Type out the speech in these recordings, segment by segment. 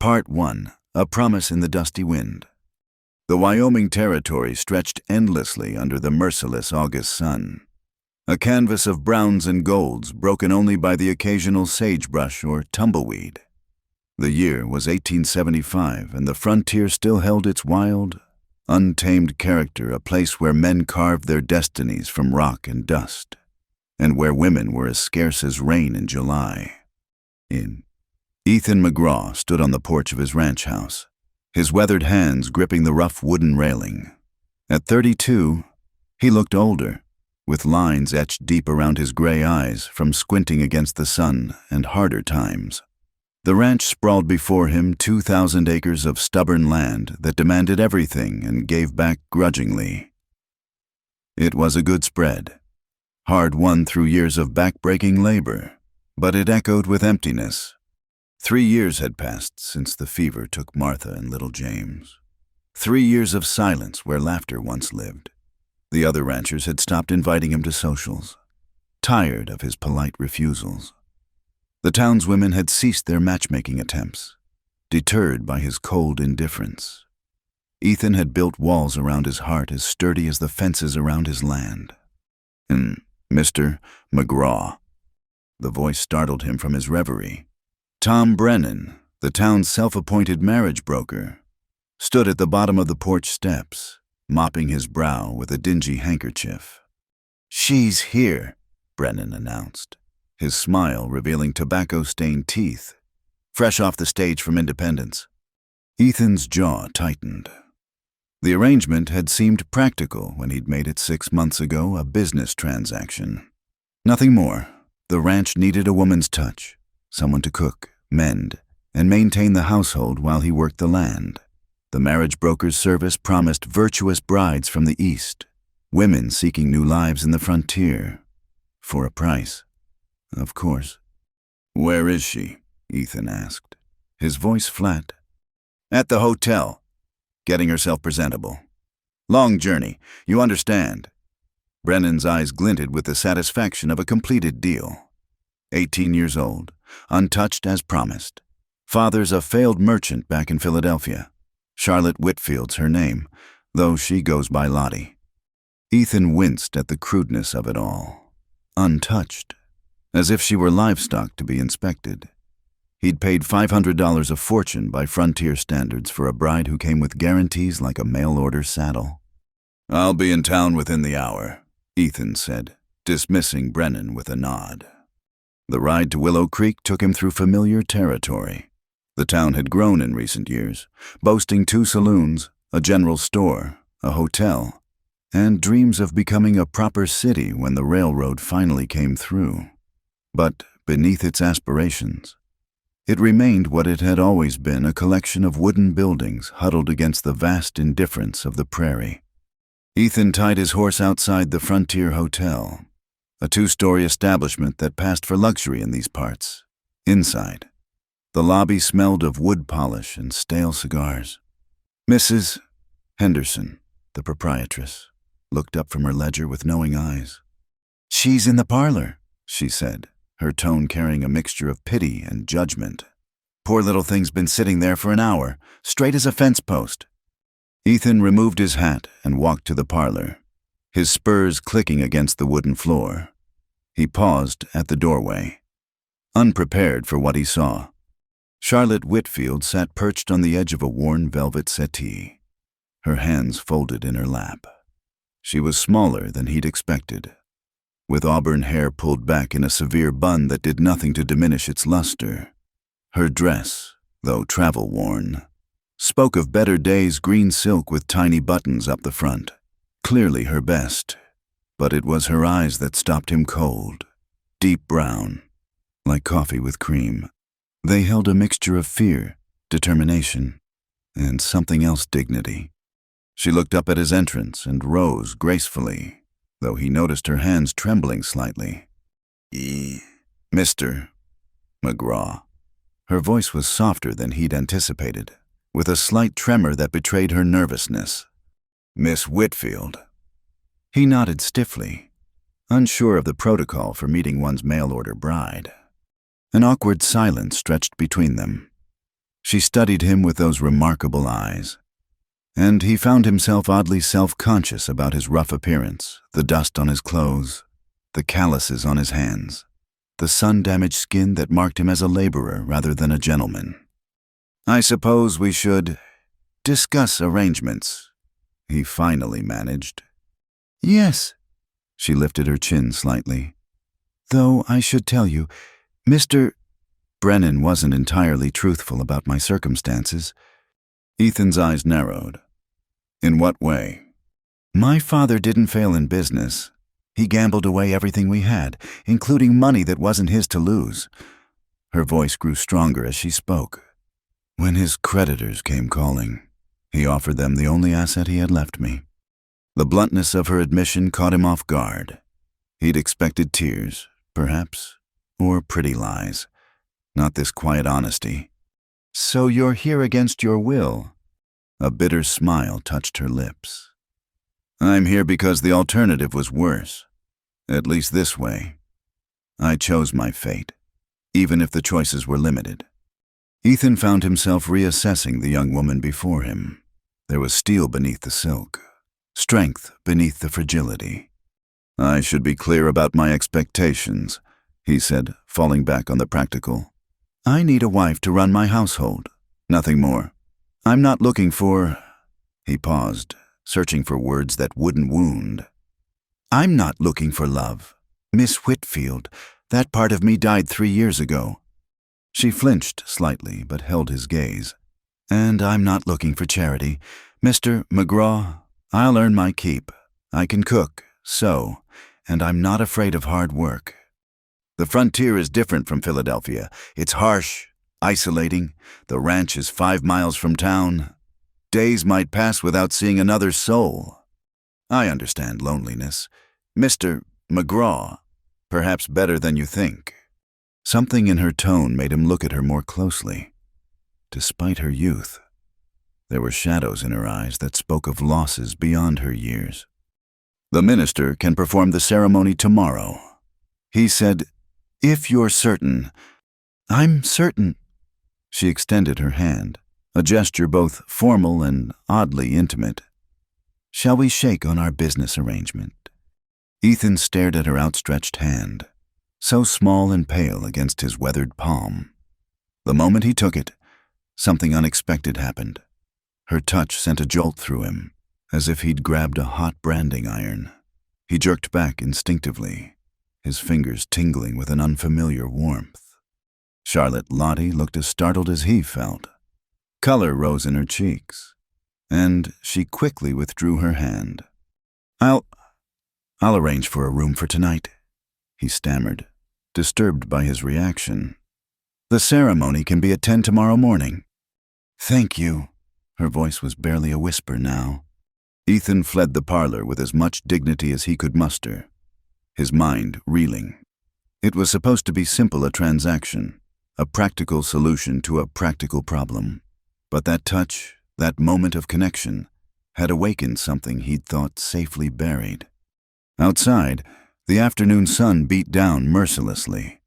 Part 1. A Promise in the Dusty Wind. The Wyoming Territory stretched endlessly under the merciless August sun. A canvas of browns and golds broken only by the occasional sagebrush or tumbleweed. The year was 1875, and the frontier still held its wild, untamed character, a place where men carved their destinies from rock and dust, and where women were as scarce as rain in July. Ethan McGraw stood on the porch of his ranch house, his weathered hands gripping the rough wooden railing. At 32, he looked older, with lines etched deep around his gray eyes from squinting against the sun and harder times. The ranch sprawled before him, 2,000 acres of stubborn land that demanded everything and gave back grudgingly. It was a good spread, hard-won through years of back-breaking labor, but it echoed with emptiness. 3 years had passed since the fever took Martha and little James. 3 years of silence where laughter once lived. The other ranchers had stopped inviting him to socials, tired of his polite refusals. The townswomen had ceased their matchmaking attempts, deterred by his cold indifference. Ethan had built walls around his heart as sturdy as the fences around his land. Mr. McGraw. The voice startled him from his reverie. Tom Brennan, the town's self-appointed marriage broker, stood at the bottom of the porch steps, mopping his brow with a dingy handkerchief. "She's here," Brennan announced, his smile revealing tobacco-stained teeth, fresh off the stage from Independence. Ethan's jaw tightened. The arrangement had seemed practical when he'd made it 6 months ago, a business transaction. Nothing more. The ranch needed a woman's touch, someone to cook, mend, and maintain the household while he worked the land. The marriage broker's service promised virtuous brides from the East, women seeking new lives in the frontier. For a price, of course. "Where is she?" Ethan asked, his voice flat. "At the hotel, getting herself presentable. Long journey, you understand." Brennan's eyes glinted with the satisfaction of a completed deal. 18 years old, untouched as promised. Father's a failed merchant back in Philadelphia. Charlotte Whitfield's her name, though she goes by Lottie. Ethan winced at the crudeness of it all. Untouched, as if she were livestock to be inspected. He'd paid $500 a fortune by frontier standards for a bride who came with guarantees like a mail-order saddle. "I'll be in town within the hour," Ethan said, dismissing Brennan with a nod. The ride to Willow Creek took him through familiar territory. The town had grown in recent years, boasting 2 saloons, a general store, a hotel, and dreams of becoming a proper city when the railroad finally came through. But beneath its aspirations, it remained what it had always been, a collection of wooden buildings huddled against the vast indifference of the prairie. Ethan tied his horse outside the Frontier Hotel, a 2-story establishment that passed for luxury in these parts. Inside, the lobby smelled of wood polish and stale cigars. Mrs. Henderson, the proprietress, looked up from her ledger with knowing eyes. "She's in the parlor," she said, her tone carrying a mixture of pity and judgment. "Poor little thing's been sitting there for an hour, straight as a fence post." Ethan removed his hat and walked to the parlor, his spurs clicking against the wooden floor. He paused at the doorway, unprepared for what he saw. Charlotte Whitfield sat perched on the edge of a worn velvet settee, her hands folded in her lap. She was smaller than he'd expected, with auburn hair pulled back in a severe bun that did nothing to diminish its luster. Her dress, though travel-worn, spoke of better days, green silk with tiny buttons up the front, clearly her best. But it was her eyes that stopped him cold, deep brown, like coffee with cream. They held a mixture of fear, determination, and something else, dignity. She looked up at his entrance and rose gracefully, though he noticed her hands trembling slightly. "Mr. McGraw." Her voice was softer than he'd anticipated, with a slight tremor that betrayed her nervousness. "Miss Whitfield." He nodded stiffly, unsure of the protocol for meeting one's mail-order bride. An awkward silence stretched between them. She studied him with those remarkable eyes, and he found himself oddly self-conscious about his rough appearance, the dust on his clothes, the calluses on his hands, the sun-damaged skin that marked him as a laborer rather than a gentleman. "I suppose we should discuss arrangements," he finally managed. "Yes." She lifted her chin slightly. "Though I should tell you, Mr. Brennan wasn't entirely truthful about my circumstances." Ethan's eyes narrowed. "In what way?" "My father didn't fail in business. He gambled away everything we had, including money that wasn't his to lose." Her voice grew stronger as she spoke. "When his creditors came calling, he offered them the only asset he had left me." The bluntness of her admission caught him off guard. He'd expected tears, perhaps, or pretty lies. Not this quiet honesty. "So you're here against your will?" A bitter smile touched her lips. "I'm here because the alternative was worse. At least this way. I chose my fate, even if the choices were limited." Ethan found himself reassessing the young woman before him. There was steel beneath the silk, strength beneath the fragility. "I should be clear about my expectations," he said, falling back on the practical. "I need a wife to run my household, nothing more. I'm not looking for—" He paused, searching for words that wouldn't wound. "I'm not looking for love. Miss Whitfield, that part of me died 3 years ago." She flinched slightly, but held his gaze. "And I'm not looking for charity. Mr. McGraw, I'll earn my keep. I can cook, sew, and I'm not afraid of hard work. The frontier is different from Philadelphia. It's harsh, isolating. The ranch is 5 miles from town. Days might pass without seeing another soul. I understand loneliness. Mr. McGraw, perhaps better than you think." Something in her tone made him look at her more closely. Despite her youth, there were shadows in her eyes that spoke of losses beyond her years. "The minister can perform the ceremony tomorrow," he said. "If you're certain." "I'm certain." She extended her hand, a gesture both formal and oddly intimate. "Shall we shake on our business arrangement?" Ethan stared at her outstretched hand, so small and pale against his weathered palm. The moment he took it, something unexpected happened. Her touch sent a jolt through him, as if he'd grabbed a hot branding iron. He jerked back instinctively, his fingers tingling with an unfamiliar warmth. Charlotte Lottie looked as startled as he felt. Color rose in her cheeks, and she quickly withdrew her hand. I'll arrange for a room for tonight," he stammered, disturbed by his reaction. "The ceremony can be at 10 tomorrow morning." "Thank you." Her voice was barely a whisper now. Ethan fled the parlor with as much dignity as he could muster, his mind reeling. It was supposed to be simple a transaction, a practical solution to a practical problem. But that touch, that moment of connection, had awakened something he'd thought safely buried. Outside, the afternoon sun beat down mercilessly.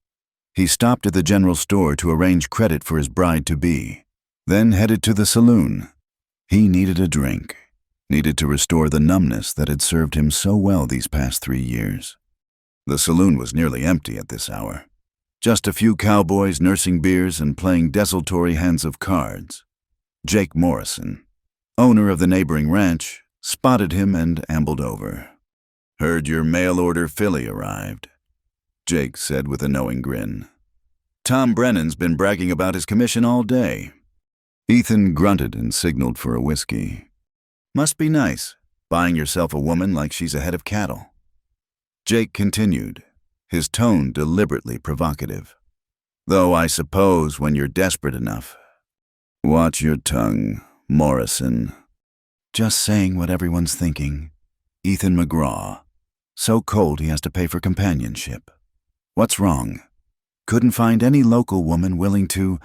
He stopped at the general store to arrange credit for his bride-to-be, then headed to the saloon. He needed a drink, needed to restore the numbness that had served him so well these past 3 years. The saloon was nearly empty at this hour. Just a few cowboys nursing beers and playing desultory hands of cards. Jake Morrison, owner of the neighboring ranch, spotted him and ambled over. "Heard your mail-order filly arrived," Jake said with a knowing grin. "Tom Brennan's been bragging about his commission all day." Ethan grunted and signaled for a whiskey. "Must be nice, buying yourself a woman like she's a head of cattle." Jake continued, his tone deliberately provocative. "Though I suppose when you're desperate enough—" "Watch your tongue, Morrison." "Just saying what everyone's thinking. Ethan McGraw. So cold he has to pay for companionship. What's wrong? Couldn't find any local woman willing to—"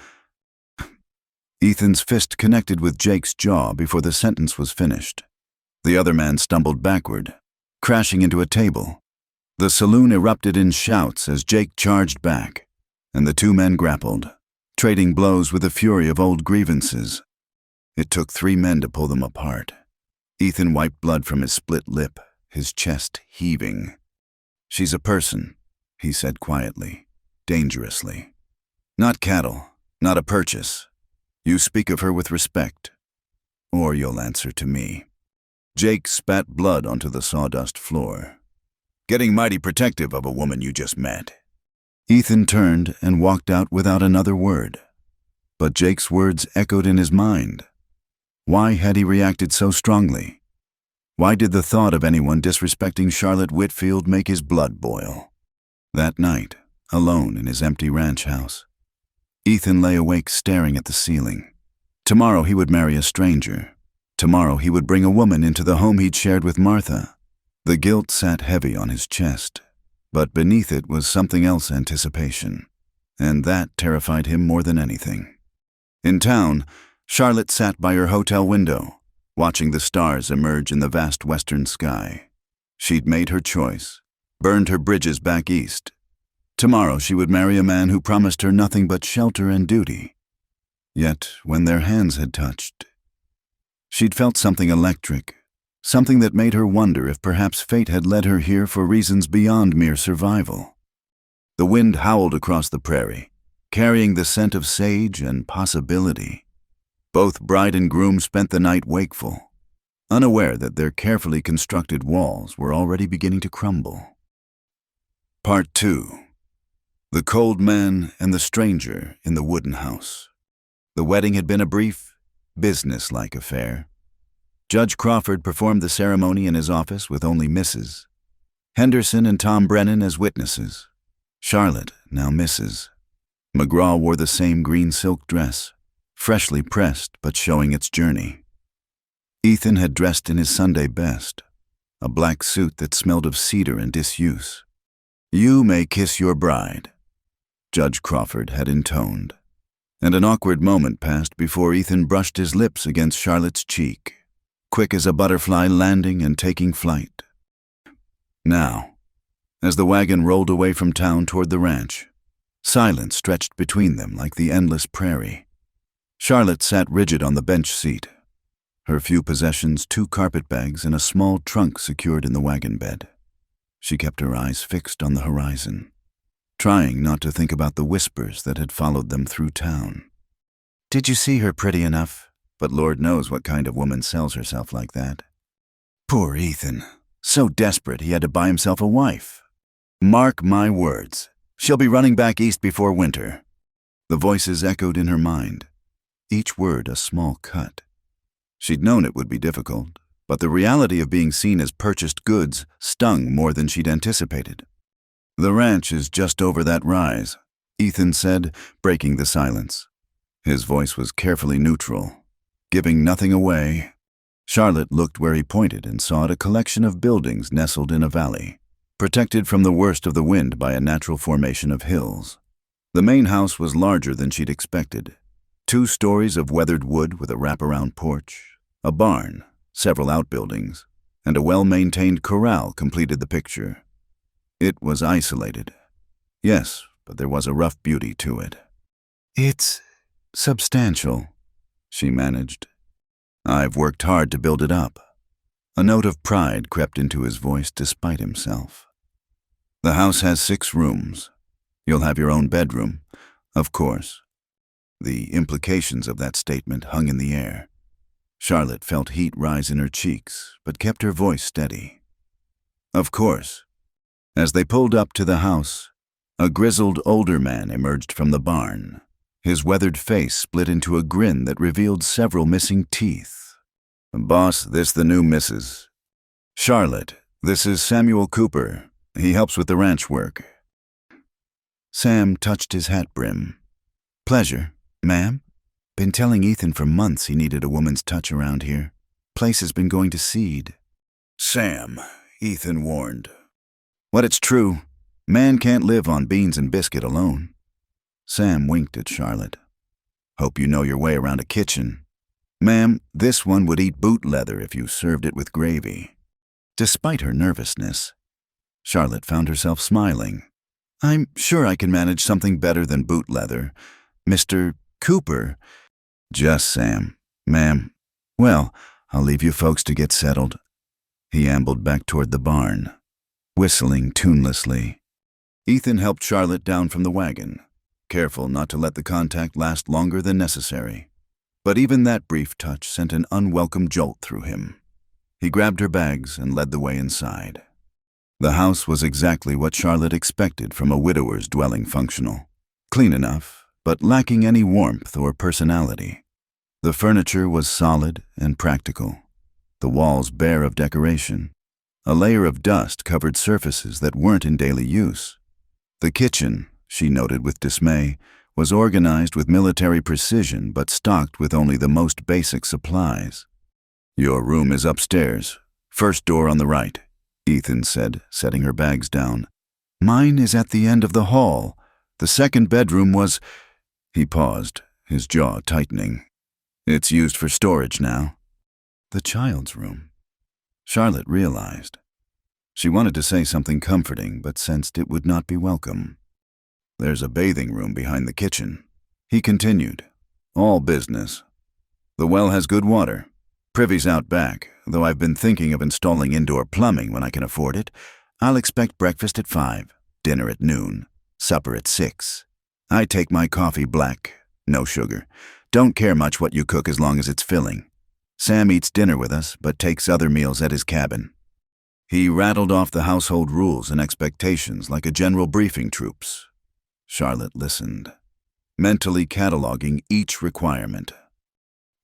Ethan's fist connected with Jake's jaw before the sentence was finished. The other man stumbled backward, crashing into a table. The saloon erupted in shouts as Jake charged back, and the 2 men grappled, trading blows with the fury of old grievances. It took 3 men to pull them apart. Ethan wiped blood from his split lip, his chest heaving. "She's a person," he said quietly, dangerously. "Not cattle, not a purchase. You speak of her with respect, or you'll answer to me." Jake spat blood onto the sawdust floor. "Getting mighty protective of a woman you just met." Ethan turned and walked out without another word. But Jake's words echoed in his mind. Why had he reacted so strongly? Why did the thought of anyone disrespecting Charlotte Whitfield make his blood boil? That night, alone in his empty ranch house, Ethan lay awake staring at the ceiling. Tomorrow he would marry a stranger. Tomorrow he would bring a woman into the home he'd shared with Martha. The guilt sat heavy on his chest, but beneath it was something else: anticipation. And that terrified him more than anything. In town, Charlotte sat by her hotel window, watching the stars emerge in the vast western sky. She'd made her choice, burned her bridges back east. Tomorrow she would marry a man who promised her nothing but shelter and duty. Yet, when their hands had touched, she'd felt something electric, something that made her wonder if perhaps fate had led her here for reasons beyond mere survival. The wind howled across the prairie, carrying the scent of sage and possibility. Both bride and groom spent the night wakeful, unaware that their carefully constructed walls were already beginning to crumble. Part 2. The Cold Man and the Stranger in the Wooden House. The wedding had been a brief, business-like affair. Judge Crawford performed the ceremony in his office with only Mrs. Henderson and Tom Brennan as witnesses. Charlotte, now Mrs. McGraw, wore the same green silk dress, freshly pressed but showing its journey. Ethan had dressed in his Sunday best, a black suit that smelled of cedar and disuse. "You may kiss your bride," Judge Crawford had intoned, and an awkward moment passed before Ethan brushed his lips against Charlotte's cheek, quick as a butterfly landing and taking flight. Now, as the wagon rolled away from town toward the ranch, silence stretched between them like the endless prairie. Charlotte sat rigid on the bench seat, her few possessions 2 carpetbags and a small trunk secured in the wagon bed. She kept her eyes fixed on the horizon, trying not to think about the whispers that had followed them through town. "Did you see her pretty enough? But Lord knows what kind of woman sells herself like that." Poor Ethan, so desperate he had to buy himself a wife. "Mark my words, she'll be running back east before winter." The voices echoed in her mind, each word a small cut. She'd known it would be difficult, but the reality of being seen as purchased goods stung more than she'd anticipated. "The ranch is just over that rise," Ethan said, breaking the silence. His voice was carefully neutral, giving nothing away. Charlotte looked where he pointed and saw a collection of buildings nestled in a valley, protected from the worst of the wind by a natural formation of hills. The main house was larger than she'd expected. 2 stories of weathered wood with a wraparound porch, a barn, several outbuildings, and a well-maintained corral completed the picture. It was isolated. Yes, but there was a rough beauty to it. "It's substantial," she managed. "I've worked hard to build it up." A note of pride crept into his voice despite himself. "The house has 6 rooms. You'll have your own bedroom, of course." The implications of that statement hung in the air. Charlotte felt heat rise in her cheeks, but kept her voice steady. "Of course." As they pulled up to the house, a grizzled older man emerged from the barn. His weathered face split into a grin that revealed several missing teeth. "Boss, this the new Mrs. Charlotte, this is Samuel Cooper. He helps with the ranch work." Sam touched his hat brim. "Pleasure, ma'am. Been telling Ethan for months he needed a woman's touch around here. Place has been going to seed." "Sam," Ethan warned. "What it's true, man can't live on beans and biscuit alone." Sam winked at Charlotte. "Hope you know your way around a kitchen. Ma'am, this one would eat boot leather if you served it with gravy." Despite her nervousness, Charlotte found herself smiling. "I'm sure I can manage something better than boot leather, Mr. Cooper? Just Sam. Ma'am. Well, I'll leave you folks to get settled. He ambled back toward the barn, whistling tunelessly. Ethan helped Charlotte down from the wagon, careful not to let the contact last longer than necessary. But even that brief touch sent an unwelcome jolt through him. He grabbed her bags and led the way inside. The house was exactly what Charlotte expected from a widower's dwelling functional. Clean enough, but lacking any warmth or personality. The furniture was solid and practical, the walls bare of decoration. A layer of dust covered surfaces that weren't in daily use. The kitchen, she noted with dismay, was organized with military precision but stocked with only the most basic supplies. Your room is upstairs, first door on the right, Ethan said, setting her bags down. Mine is at the end of the hall. The second bedroom was... He paused, his jaw tightening. It's used for storage now. The child's room. Charlotte realized. She wanted to say something comforting, but sensed it would not be welcome. There's a bathing room behind the kitchen. He continued. All business. The well has good water. Privy's out back, though I've been thinking of installing indoor plumbing when I can afford it. I'll expect breakfast at 5, dinner at noon, supper at 6. I take my coffee black, no sugar. Don't care much what you cook as long as it's filling. Sam eats dinner with us, but takes other meals at his cabin. He rattled off the household rules and expectations like a general briefing troops. Charlotte listened, mentally cataloging each requirement.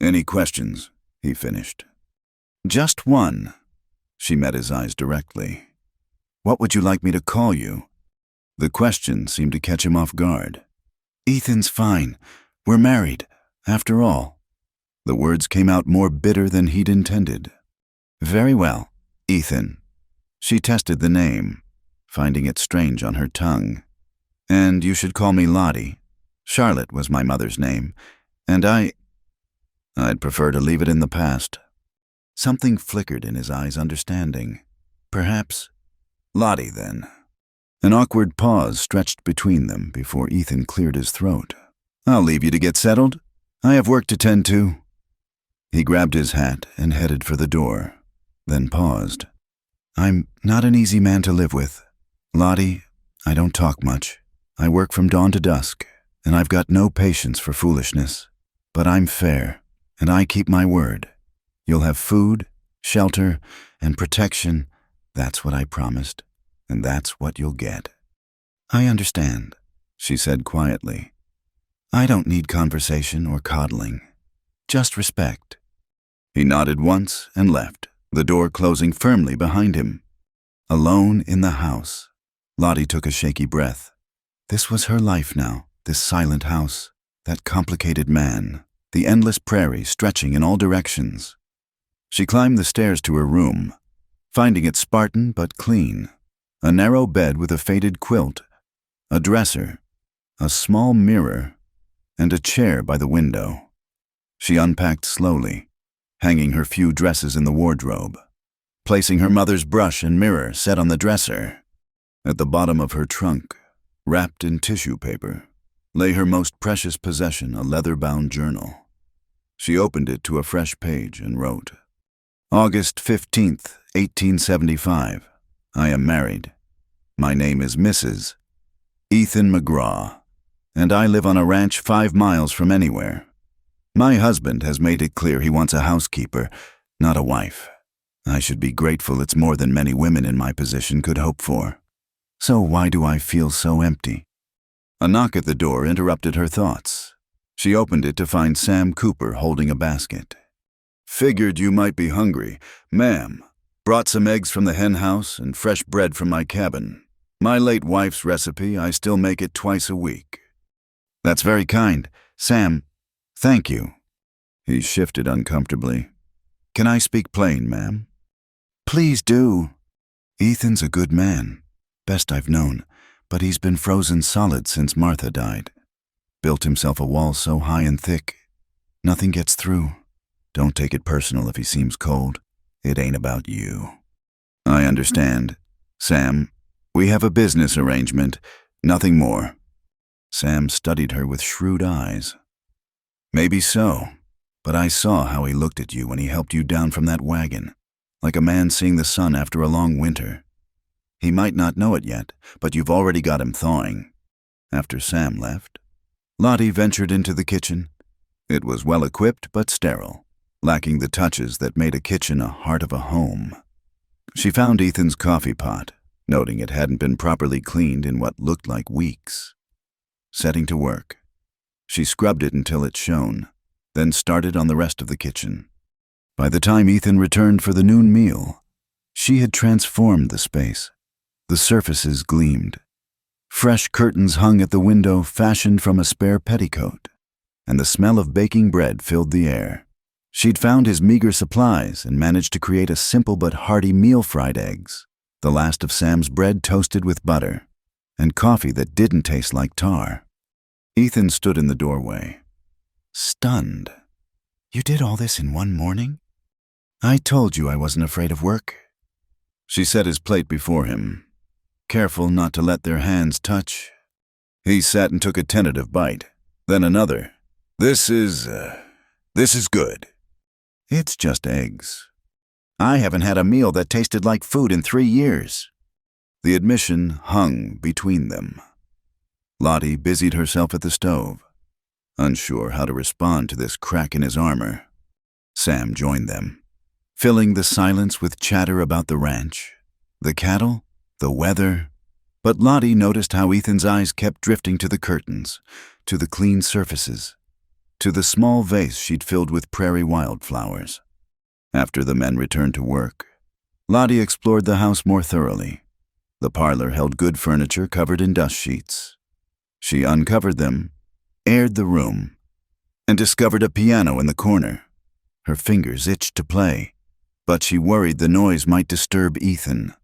Any questions? He finished. Just one. She met his eyes directly. What would you like me to call you? The question seemed to catch him off guard. Ethan's fine. We're married, after all. The words came out more bitter than he'd intended. Very well, Ethan. She tested the name, finding it strange on her tongue. And you should call me Lottie. Charlotte was my mother's name, and I'd prefer to leave it in the past. Something flickered in his eyes, understanding. Perhaps Lottie, then. An awkward pause stretched between them before Ethan cleared his throat. I'll leave you to get settled. I have work to tend to. He grabbed his hat and headed for the door, then paused. I'm not an easy man to live with. Lottie, I don't talk much. I work from dawn to dusk, and I've got no patience for foolishness. But I'm fair, and I keep my word. You'll have food, shelter, and protection. That's what I promised, and that's what you'll get. I understand, she said quietly. I don't need conversation or coddling. Just respect. He nodded once and left, the door closing firmly behind him. Alone in the house, Lottie took a shaky breath. This was her life now, this silent house, that complicated man, the endless prairie stretching in all directions. She climbed the stairs to her room, finding it Spartan but clean. A narrow bed with a faded quilt, a dresser, a small mirror, and a chair by the window. She unpacked slowly, hanging her few dresses in the wardrobe, placing her mother's brush and mirror set on the dresser. At the bottom of her trunk, wrapped in tissue paper, lay her most precious possession, a leather-bound journal. She opened it to a fresh page and wrote, August 15th, 1875. I am married. My name is Mrs. Ethan McGraw, and I live on a ranch 5 miles from anywhere. My husband has made it clear he wants a housekeeper, not a wife. I should be grateful it's more than many women in my position could hope for. So why do I feel so empty? A knock at the door interrupted her thoughts. She opened it to find Sam Cooper holding a basket. Figured you might be hungry. Ma'am, brought some eggs from the hen house and fresh bread from my cabin. My late wife's recipe, I still make it twice a week. That's very kind. Sam, thank you. He shifted uncomfortably. Can I speak plain, ma'am? Please do. Ethan's a good man. Best I've known, but he's been frozen solid since Martha died. Built himself a wall so high and thick, nothing gets through. Don't take it personal if he seems cold. It ain't about you. I understand. Sam, we have a business arrangement, nothing more. Sam studied her with shrewd eyes. Maybe so, but I saw how he looked at you when he helped you down from that wagon, like a man seeing the sun after a long winter. He might not know it yet, but you've already got him thawing. After Sam left, Lottie ventured into the kitchen. It was well-equipped but sterile, lacking the touches that made a kitchen a heart of a home. She found Ethan's coffee pot, noting it hadn't been properly cleaned in what looked like weeks. Setting to work, she scrubbed it until it shone, then started on the rest of the kitchen. By the time Ethan returned for the noon meal, she had transformed the space. The surfaces gleamed. Fresh curtains hung at the window fashioned from a spare petticoat, and the smell of baking bread filled the air. She'd found his meager supplies and managed to create a simple but hearty meal: fried eggs, the last of Sam's bread toasted with butter, and coffee that didn't taste like tar. Ethan stood in the doorway, stunned. "You did all this in one morning? I told you I wasn't afraid of work." She set his plate before him, careful not to let their hands touch. He sat and took a tentative bite, then another. This is good." "It's just eggs. I haven't had a meal that tasted like food in 3 years." The admission hung between them. Lottie busied herself at the stove, unsure how to respond to this crack in his armor. Sam joined them, filling the silence with chatter about the ranch, the cattle, the weather. But Lottie noticed how Ethan's eyes kept drifting to the curtains, to the clean surfaces, to the small vase she'd filled with prairie wildflowers. After the men returned to work, Lottie explored the house more thoroughly. The parlor held good furniture covered in dust sheets. She uncovered them, aired the room, and discovered a piano in the corner. Her fingers itched to play, but she worried the noise might disturb Ethan.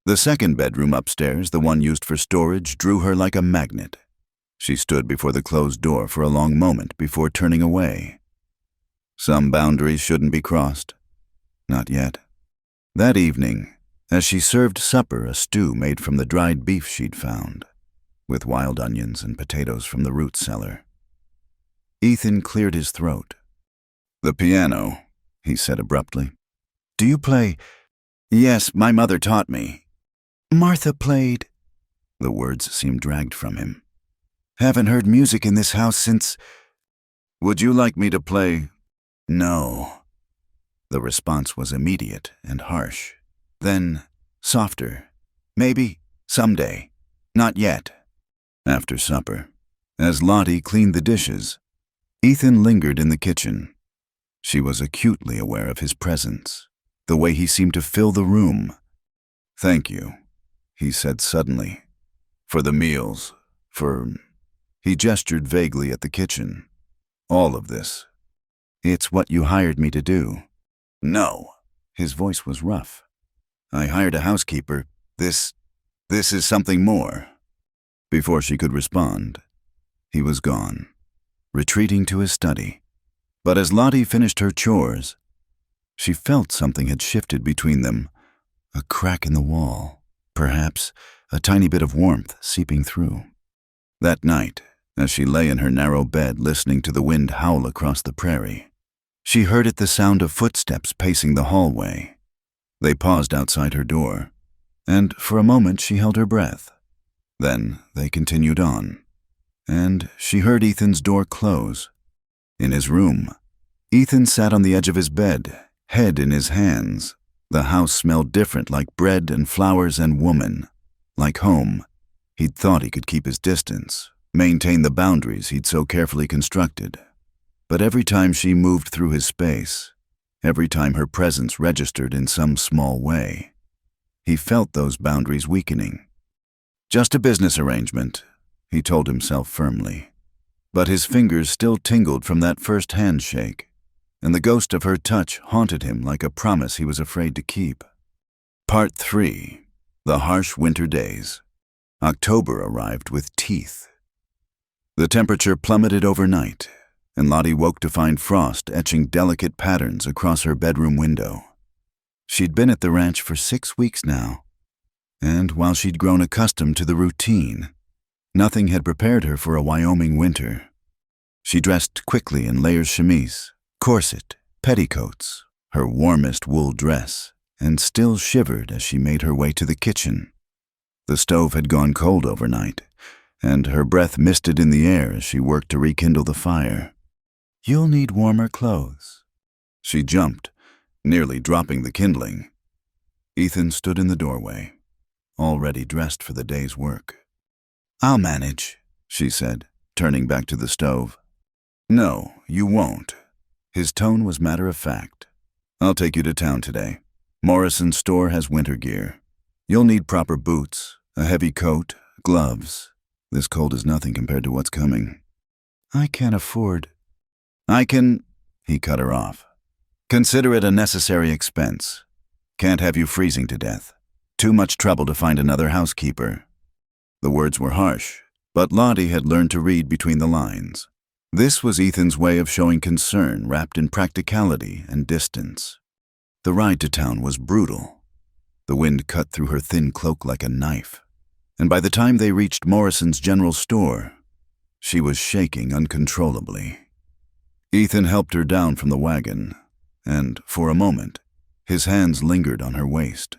The second bedroom upstairs, the one used for storage, drew her like a magnet. She stood before the closed door for a long moment before turning away. Some boundaries shouldn't be crossed. Not yet. That evening, as she served supper, a stew made from the dried beef she'd found, with wild onions and potatoes from the root cellar. Ethan cleared his throat. "The piano," he said abruptly. "Do you play?" "Yes, my mother taught me." "Martha played." The words seemed dragged from him. "Haven't heard music in this house since—" "Would you like me to play?" "No." The response was immediate and harsh. Then, softer. "Maybe, someday. Not yet." After supper, as Lottie cleaned the dishes, Ethan lingered in the kitchen. She was acutely aware of his presence, the way he seemed to fill the room. "Thank you," he said suddenly. "For the meals, for—" He gestured vaguely at the kitchen. "All of this. It's what you hired me to do." "No." His voice was rough. "I hired a housekeeper. This is something more." Before she could respond, he was gone, retreating to his study. But as Lottie finished her chores, she felt something had shifted between them, a crack in the wall, perhaps a tiny bit of warmth seeping through. That night, as she lay in her narrow bed listening to the wind howl across the prairie, she heard it the sound of footsteps pacing the hallway. They paused outside her door, and for a moment she held her breath. Then they continued on, and she heard Ethan's door close. In his room, Ethan sat on the edge of his bed, head in his hands. The house smelled different, like bread and flowers and woman. Like home, he'd thought he could keep his distance, maintain the boundaries he'd so carefully constructed. But every time she moved through his space, every time her presence registered in some small way, he felt those boundaries weakening. Just a business arrangement, he told himself firmly. But his fingers still tingled from that first handshake, and the ghost of her touch haunted him like a promise he was afraid to keep. Part 3. The Harsh Winter Days. October arrived with teeth. The temperature plummeted overnight, and Lottie woke to find frost etching delicate patterns across her bedroom window. She'd been at the ranch for 6 weeks now, and while she'd grown accustomed to the routine, Nothing had prepared her for a Wyoming winter. She dressed quickly in layers chemise, corset, petticoats, her warmest wool dress, and still shivered as she made her way to the kitchen. The stove had gone cold overnight, and her breath misted in the air as she worked to rekindle the fire. "You'll need warmer clothes." She jumped, nearly dropping the kindling. Ethan stood in the doorway, already dressed for the day's work. "I'll manage," she said, turning back to the stove. "No, you won't." His tone was matter-of-fact. "I'll take you to town today. Morrison's store has winter gear. You'll need proper boots, a heavy coat, gloves. This cold is nothing compared to what's coming." "I can't afford—" "I can—" He cut her off. "Consider it a necessary expense. Can't have you freezing to death. Too much trouble to find another housekeeper." The words were harsh, but Lottie had learned to read between the lines. This was Ethan's way of showing concern wrapped in practicality and distance. The ride to town was brutal. The wind cut through her thin cloak like a knife, and by the time they reached Morrison's general store, she was shaking uncontrollably. Ethan helped her down from the wagon, and, for a moment, his hands lingered on her waist.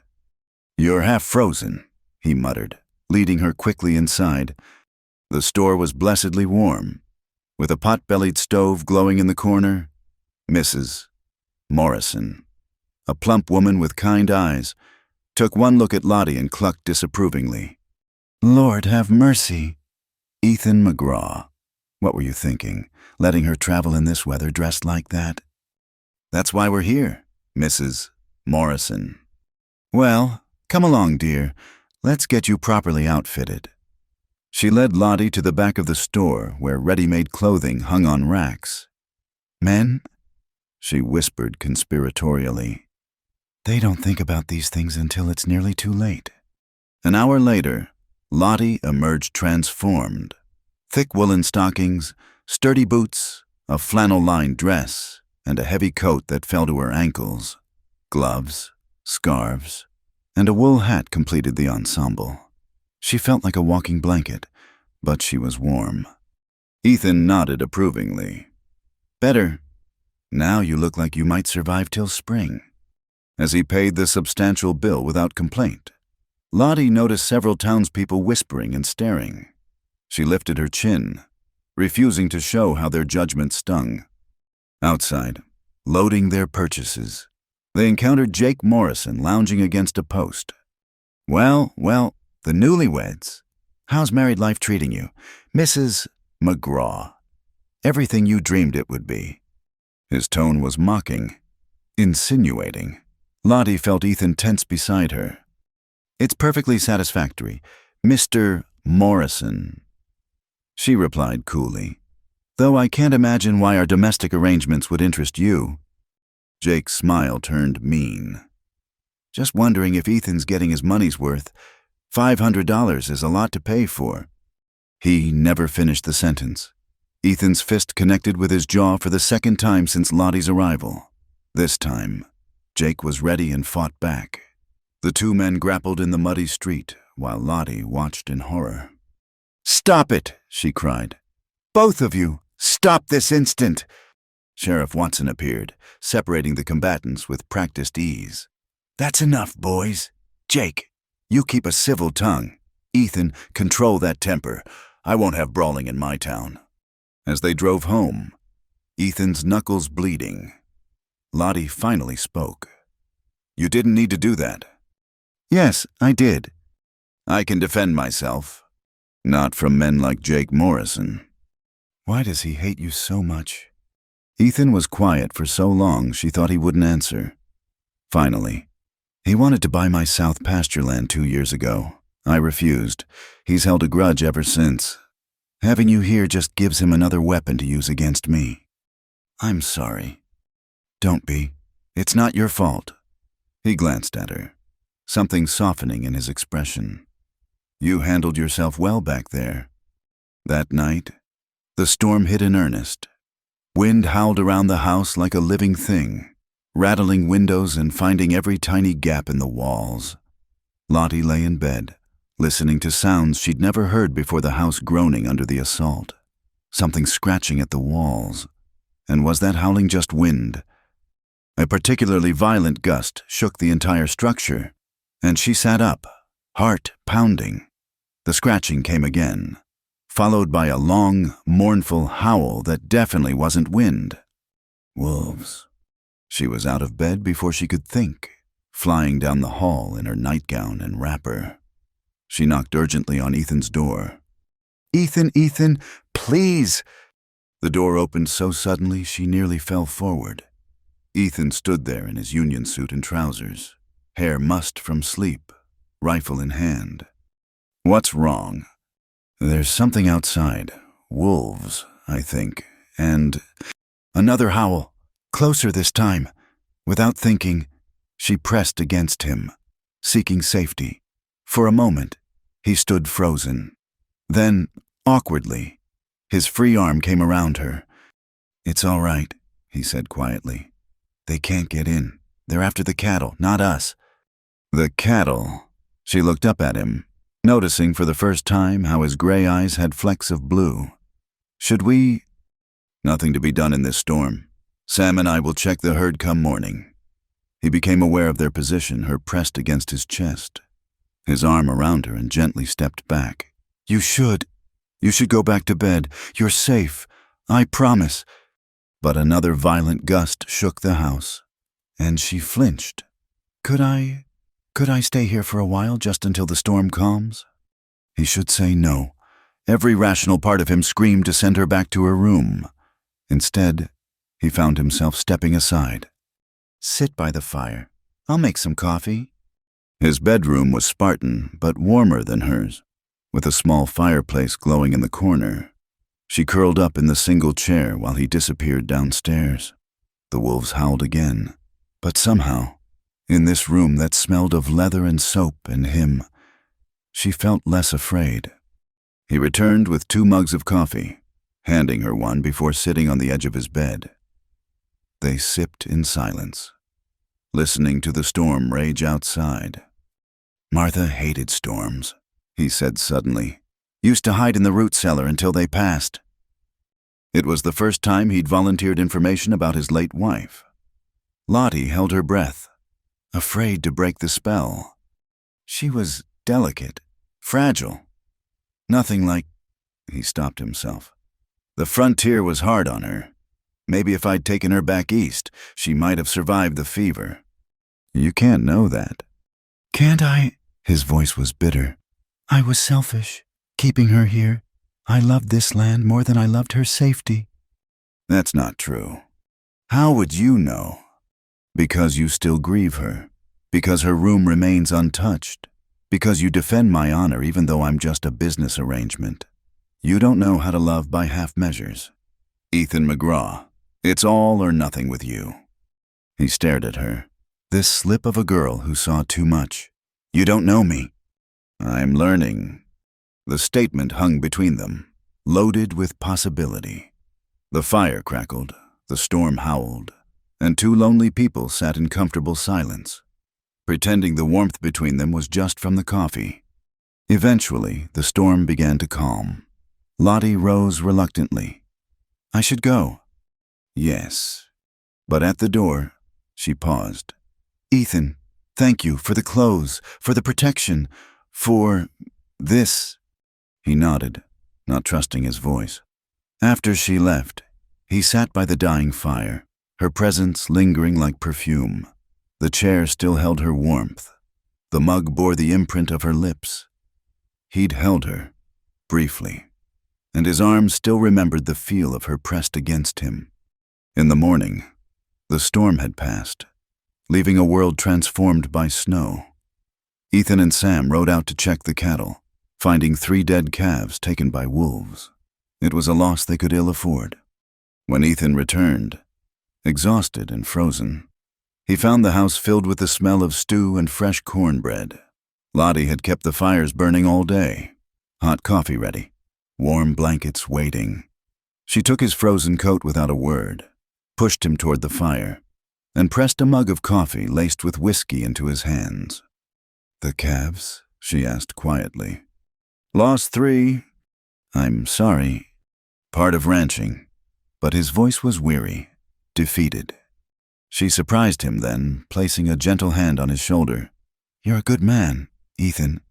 "You're half frozen," he muttered, leading her quickly inside. The store was blessedly warm, with a pot-bellied stove glowing in the corner. Mrs. Morrison, a plump woman with kind eyes, took one look at Lottie and clucked disapprovingly. "Lord have mercy." Ethan McGraw. What were you thinking, letting her travel in this weather dressed like that? "That's why we're here, Mrs. Morrison." "Well, come along, dear. Let's get you properly outfitted." She led Lottie to the back of the store where ready-made clothing hung on racks. "Men?" she whispered conspiratorially. "They don't think about these things until it's nearly too late." An hour later, Lottie emerged transformed. Thick woolen stockings, sturdy boots, a flannel-lined dress, and a heavy coat that fell to her ankles. Gloves, scarves, and a wool hat completed the ensemble. She felt like a walking blanket, but she was warm. Ethan nodded approvingly. "Better. Now you look like you might survive till spring." As he paid the substantial bill without complaint, Lottie noticed several townspeople whispering and staring. She lifted her chin, refusing to show how their judgment stung. Outside, loading their purchases, they encountered Jake Morrison lounging against a post. Well, the newlyweds. How's married life treating you, Mrs. McGraw? Everything you dreamed it would be." His tone was mocking, insinuating. Lottie felt Ethan tense beside her. "It's perfectly satisfactory, Mr. Morrison," she replied coolly, "though I can't imagine why our domestic arrangements would interest you." Jake's smile turned mean. "Just wondering if Ethan's getting his money's worth. $500 is a lot to pay for." He never finished the sentence. Ethan's fist connected with his jaw for the second time since Lottie's arrival. This time, Jake was ready and fought back. The two men grappled in the muddy street while Lottie watched in horror. "Stop it!" she cried. "Both of you, stop this instant!" Sheriff Watson appeared, separating the combatants with practiced ease. "That's enough, boys. Jake, you keep a civil tongue. Ethan, control that temper. I won't have brawling in my town." As they drove home, Ethan's knuckles bleeding, Lottie finally spoke. "You didn't need to do that." "Yes, I did." "I can defend myself. Not from men like Jake Morrison." "Why does he hate you so much?" Ethan was quiet for so long she thought he wouldn't answer. Finally, "He wanted to buy my south pasture land 2 years ago. I refused. He's held a grudge ever since. Having you here just gives him another weapon to use against me." "I'm sorry." "Don't be. It's not your fault." He glanced at her, something softening in his expression. "You handled yourself well back there." That night, the storm hit in earnest. Wind howled around the house like a living thing, rattling windows and finding every tiny gap in the walls. Lottie lay in bed, listening to sounds she'd never heard before, the house groaning under the assault, something scratching at the walls. And was that howling just wind? A particularly violent gust shook the entire structure, and she sat up, heart pounding. The scratching came again, followed by a long, mournful howl that definitely wasn't wind. Wolves. She was out of bed before she could think, flying down the hall in her nightgown and wrapper. She knocked urgently on Ethan's door. Ethan, please!" The door opened so suddenly she nearly fell forward. Ethan stood there in his union suit and trousers, hair mussed from sleep, rifle in hand. "What's wrong?" "There's something outside. Wolves, I think. And..." Another howl, closer this time. Without thinking, she pressed against him, seeking safety. For a moment, he stood frozen. Then, awkwardly, his free arm came around her. "It's all right," he said quietly. "They can't get in. They're after the cattle, not us." "The cattle?" She looked up at him, noticing for the first time how his gray eyes had flecks of blue. "Should we—" "Nothing to be done in this storm. Sam and I will check the herd come morning." He became aware of their position, her pressed against his chest. His arm around her, and gently stepped back. You should go back to bed. You're safe. I promise." But another violent gust shook the house, and she flinched. Could I stay here for a while, just until the storm calms?" He should say no. Every rational part of him screamed to send her back to her room. Instead, he found himself stepping aside. "Sit by the fire. I'll make some coffee." His bedroom was Spartan, but warmer than hers, with a small fireplace glowing in the corner. She curled up in the single chair while he disappeared downstairs. The wolves howled again, but somehow, in this room that smelled of leather and soap and him, she felt less afraid. He returned with 2 mugs of coffee, handing her one before sitting on the edge of his bed. They sipped in silence, listening to the storm rage outside. "Martha hated storms," he said suddenly. "Used to hide in the root cellar until they passed." It was the first time he'd volunteered information about his late wife. Lottie held her breath, afraid to break the spell. She was delicate, fragile. Nothing like... He stopped himself. The frontier was hard on her. Maybe if I'd taken her back east, she might have survived the fever. "You can't know that." "Can't I?" His voice was bitter. "I was selfish, keeping her here. I loved this land more than I loved her safety." "That's not true." "How would you know?" "Because you still grieve her. Because her room remains untouched. Because you defend my honor even though I'm just a business arrangement. You don't know how to love by half measures. Ethan McGraw, it's all or nothing with you." He stared at her. This slip of a girl who saw too much. "You don't know me." "I'm learning." The statement hung between them, loaded with possibility. The fire crackled, the storm howled, and 2 lonely people sat in comfortable silence, pretending the warmth between them was just from the coffee. Eventually, the storm began to calm. Lottie rose reluctantly. "I should go." "Yes." But at the door, she paused. "Ethan, thank you for the clothes, for the protection, for this." He nodded, not trusting his voice. After she left, he sat by the dying fire, her presence lingering like perfume. The chair still held her warmth. The mug bore the imprint of her lips. He'd held her, briefly, and his arms still remembered the feel of her pressed against him. In the morning, the storm had passed, leaving a world transformed by snow. Ethan and Sam rode out to check the cattle, finding 3 dead calves taken by wolves. It was a loss they could ill afford. When Ethan returned, exhausted and frozen, he found the house filled with the smell of stew and fresh cornbread. Lottie had kept the fires burning all day, hot coffee ready, warm blankets waiting. She took his frozen coat without a word, pushed him toward the fire, and pressed a mug of coffee laced with whiskey into his hands. "The calves?" she asked quietly. Lost 3. I'm sorry. Part of ranching. But his voice was weary, defeated. She surprised him then, placing a gentle hand on his shoulder. You're a good man, Ethan.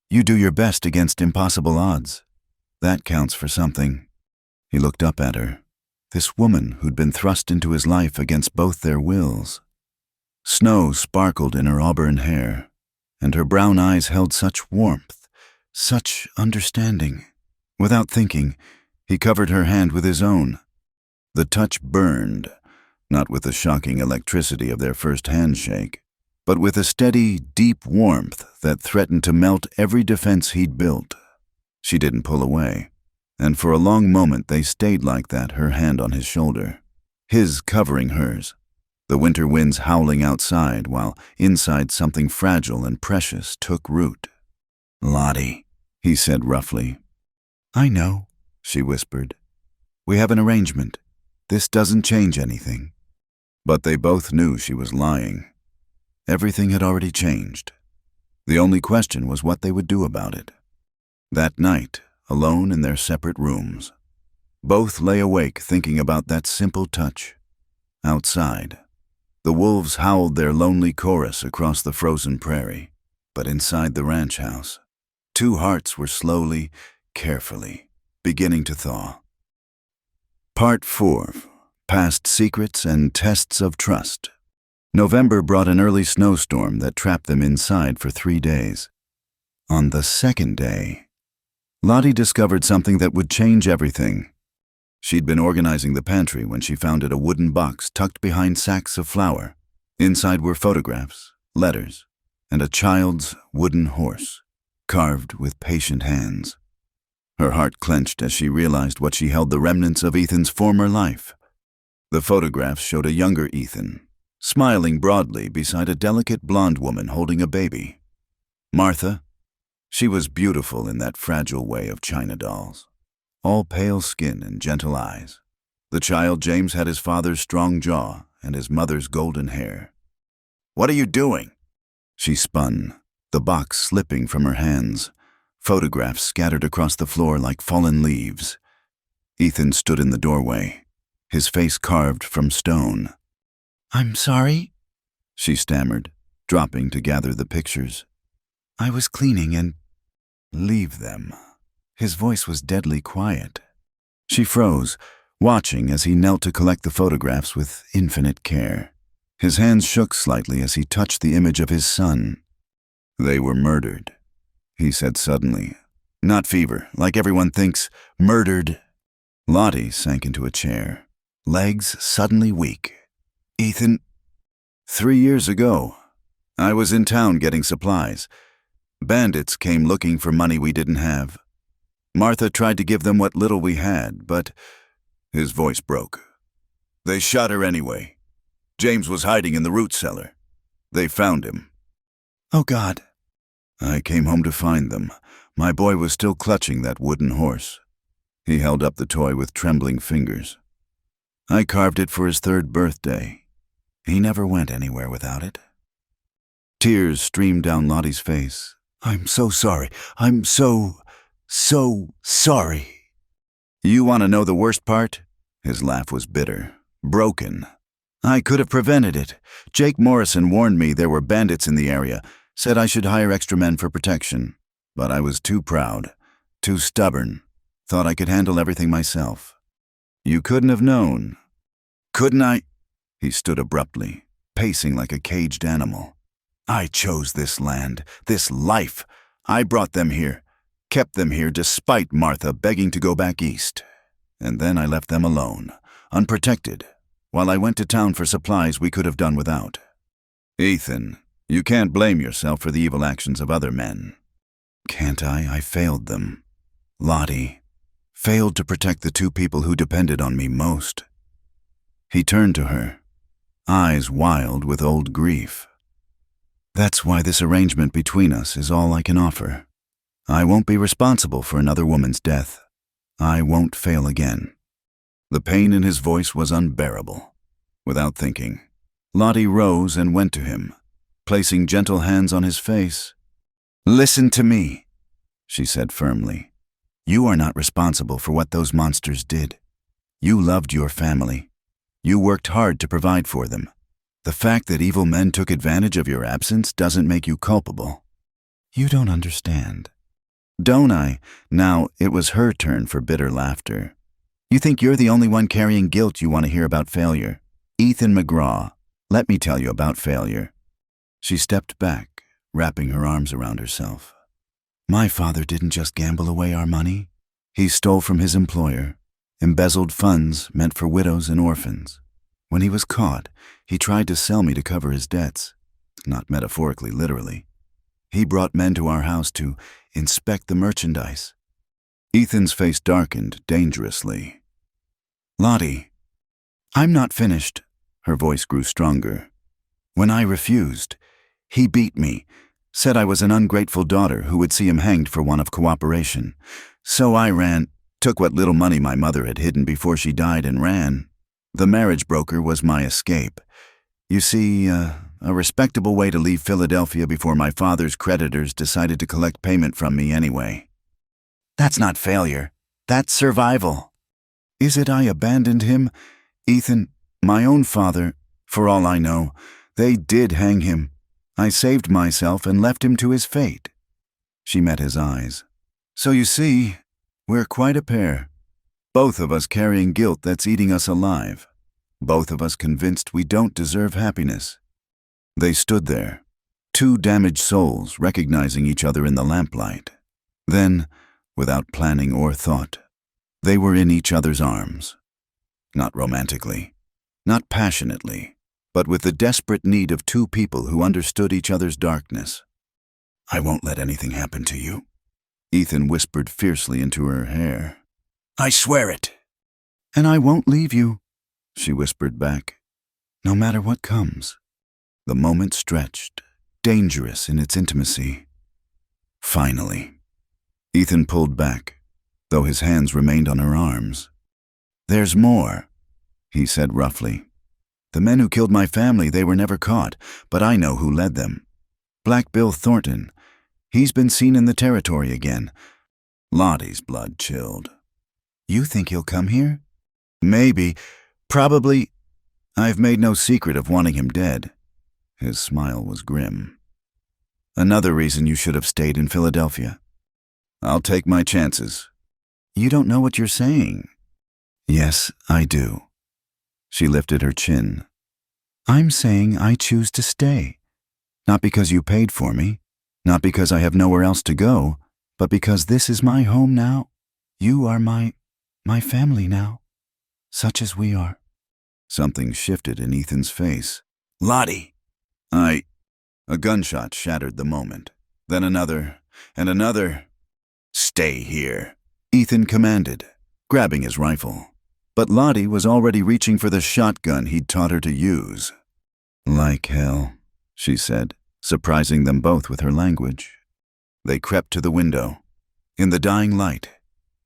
You do your best against impossible odds. That counts for something. He looked up at her. This woman who'd been thrust into his life against both their wills. Snow sparkled in her auburn hair, and her brown eyes held such warmth, such understanding. Without thinking, he covered her hand with his own. The touch burned, not with the shocking electricity of their first handshake, but with a steady, deep warmth that threatened to melt every defense he'd built. She didn't pull away, and for a long moment they stayed like that, her hand on his shoulder, his covering hers, the winter winds howling outside while inside something fragile and precious took root. Lottie, he said roughly. I know, she whispered. We have an arrangement. This doesn't change anything. But they both knew she was lying. Everything had already changed. The only question was what they would do about it. That night, alone in their separate rooms, both lay awake thinking about that simple touch. Outside, the wolves howled their lonely chorus across the frozen prairie, but inside the ranch house, 2 hearts were slowly, carefully, beginning to thaw. Part 4. Past Secrets and Tests of Trust. November brought an early snowstorm that trapped them inside for 3 days. On the 2nd day, Lottie discovered something that would change everything. She'd been organizing the pantry when she found a wooden box tucked behind sacks of flour. Inside were photographs, letters, and a child's wooden horse, carved with patient hands. Her heart clenched as she realized what she held the remnants of Ethan's former life. The photographs showed a younger Ethan, smiling broadly beside a delicate blonde woman holding a baby. Martha, she was beautiful in that fragile way of china dolls, all pale skin and gentle eyes. The child James had his father's strong jaw and his mother's golden hair. What are you doing? She spun, the box slipping from her hands, photographs scattered across the floor like fallen leaves. Ethan stood in the doorway, his face carved from stone. I'm sorry, she stammered, dropping to gather the pictures. I was cleaning and... Leave them. His voice was deadly quiet. She froze, watching as he knelt to collect the photographs with infinite care. His hands shook slightly as he touched the image of his son. They were murdered, he said suddenly. Not fever, like everyone thinks. Murdered. Lottie sank into a chair, legs suddenly weak. Ethan, 3 years ago, I was in town getting supplies. Bandits came looking for money we didn't have. Martha tried to give them what little we had, but his voice broke. They shot her anyway. James was hiding in the root cellar. They found him. Oh, God. I came home to find them. My boy was still clutching that wooden horse. He held up the toy with trembling fingers. I carved it for his 3rd birthday. He never went anywhere without it. Tears streamed down Lottie's face. I'm so sorry. I'm so sorry. You want to know the worst part? His laugh was bitter, broken. I could have prevented it. Jake Morrison warned me there were bandits in the area, said I should hire extra men for protection. But I was too proud, too stubborn, thought I could handle everything myself. You couldn't have known. Couldn't I? He stood abruptly, pacing like a caged animal. I chose this land, this life. I brought them here, kept them here despite Martha begging to go back east. And then I left them alone, unprotected, while I went to town for supplies we could have done without. Ethan, you can't blame yourself for the evil actions of other men. Can't I? I failed them. Lottie, failed to protect the 2 people who depended on me most. He turned to her, eyes wild with old grief. That's why this arrangement between us is all I can offer. I won't be responsible for another woman's death. I won't fail again. The pain in his voice was unbearable. Without thinking, Lottie rose and went to him, placing gentle hands on his face. Listen to me, she said firmly. You are not responsible for what those monsters did. You loved your family. You worked hard to provide for them. The fact that evil men took advantage of your absence doesn't make you culpable. You don't understand. Don't I? Now, it was her turn for bitter laughter. You think you're the only one carrying guilt you want to hear about failure. Ethan McGraw, let me tell you about failure. She stepped back, wrapping her arms around herself. My father didn't just gamble away our money. He stole from his employer, embezzled funds meant for widows and orphans. When he was caught, he tried to sell me to cover his debts. Not metaphorically, literally. He brought men to our house to inspect the merchandise. Ethan's face darkened dangerously. Lottie, I'm not finished. Her voice grew stronger. When I refused, he beat me, said I was an ungrateful daughter who would see him hanged for want of cooperation. So I ran, took what little money my mother had hidden before she died and ran. The marriage broker was my escape. You see, a respectable way to leave Philadelphia before my father's creditors decided to collect payment from me anyway. That's not failure. That's survival. Is it I abandoned him? Ethan, my own father, for all I know, they did hang him. I saved myself and left him to his fate. She met his eyes. So you see, we're quite a pair. Both of us carrying guilt that's eating us alive. Both of us convinced we don't deserve happiness. They stood there, two damaged souls recognizing each other in the lamplight. Then, without planning or thought, they were in each other's arms. Not romantically, not passionately, but with the desperate need of two people who understood each other's darkness. I won't let anything happen to you, Ethan whispered fiercely into her hair. I swear it. And I won't leave you, she whispered back, no matter what comes. The moment stretched, dangerous in its intimacy. Finally, Ethan pulled back, though his hands remained on her arms. There's more, he said roughly. The men who killed my family, they were never caught, but I know who led them. Black Bill Thornton. He's been seen in the territory again. Lottie's blood chilled. You think he'll come here? Maybe. Probably. I've made no secret of wanting him dead. His smile was grim. Another reason you should have stayed in Philadelphia. I'll take my chances. You don't know what you're saying. Yes, I do. She lifted her chin. I'm saying I choose to stay. Not because you paid for me, not because I have nowhere else to go, but because this is my home now. You are my family now, such as we are. Something shifted in Ethan's face. Lottie! A gunshot shattered the moment. Then another, and another. Stay here, Ethan commanded, grabbing his rifle. But Lottie was already reaching for the shotgun he'd taught her to use. Like hell, she said, surprising them both with her language. They crept to the window. In the dying light,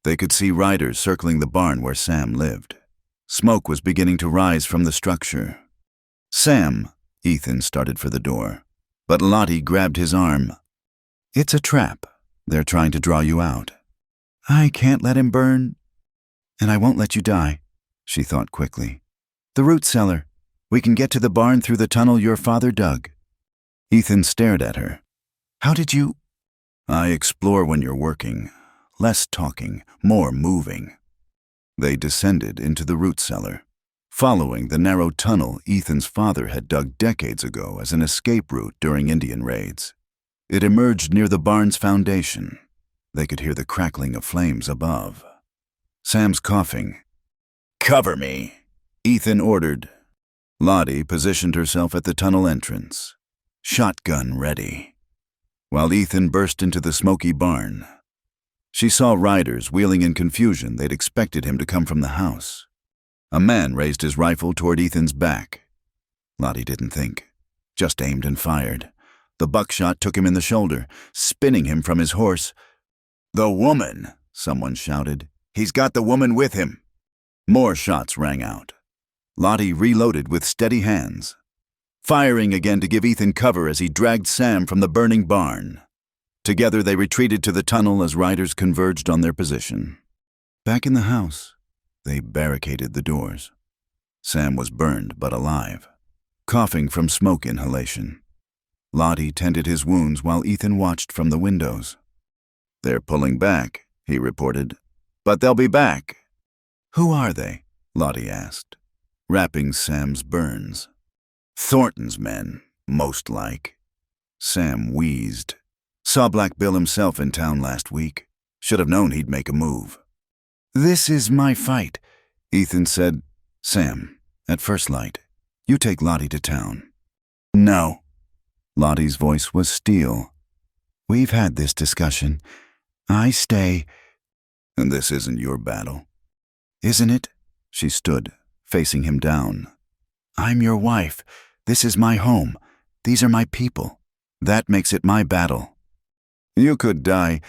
they could see riders circling the barn where Sam lived. Smoke was beginning to rise from the structure. Sam, Ethan started for the door, but Lottie grabbed his arm. It's a trap. They're trying to draw you out. I can't let him burn. And I won't let you die, she thought quickly. The root cellar. We can get to the barn through the tunnel your father dug. Ethan stared at her. How did you? I explore when you're working. Less talking, more moving. They descended into the root cellar, following the narrow tunnel Ethan's father had dug decades ago as an escape route during Indian raids. It emerged near the barn's foundation. They could hear the crackling of flames above. Sam's coughing. Cover me, Ethan ordered. Lottie positioned herself at the tunnel entrance, shotgun ready, while Ethan burst into the smoky barn. She saw riders wheeling in confusion. They'd expected him to come from the house. A man raised his rifle toward Ethan's back. Lottie didn't think, just aimed and fired. The buckshot took him in the shoulder, spinning him from his horse. The woman, someone shouted. He's got the woman with him. More shots rang out. Lottie reloaded with steady hands, firing again to give Ethan cover as he dragged Sam from the burning barn. Together they retreated to the tunnel as riders converged on their position. Back in the house, they barricaded the doors. Sam was burned but alive, coughing from smoke inhalation. Lottie tended his wounds while Ethan watched from the windows. "They're pulling back," he reported. "But they'll be back." "Who are they?" Lottie asked, wrapping Sam's burns. "Thornton's men, most like." Sam wheezed. "Saw Black Bill himself in town last week. Should have known he'd make a move." "This is my fight," Ethan said. "Sam, at first light, you take Lottie to town." "No." Lottie's voice was steel. "We've had this discussion. I stay." "And this isn't your battle." "Isn't it?" She stood, facing him down. "I'm your wife. This is my home. These are my people. That makes it my battle." "You could die."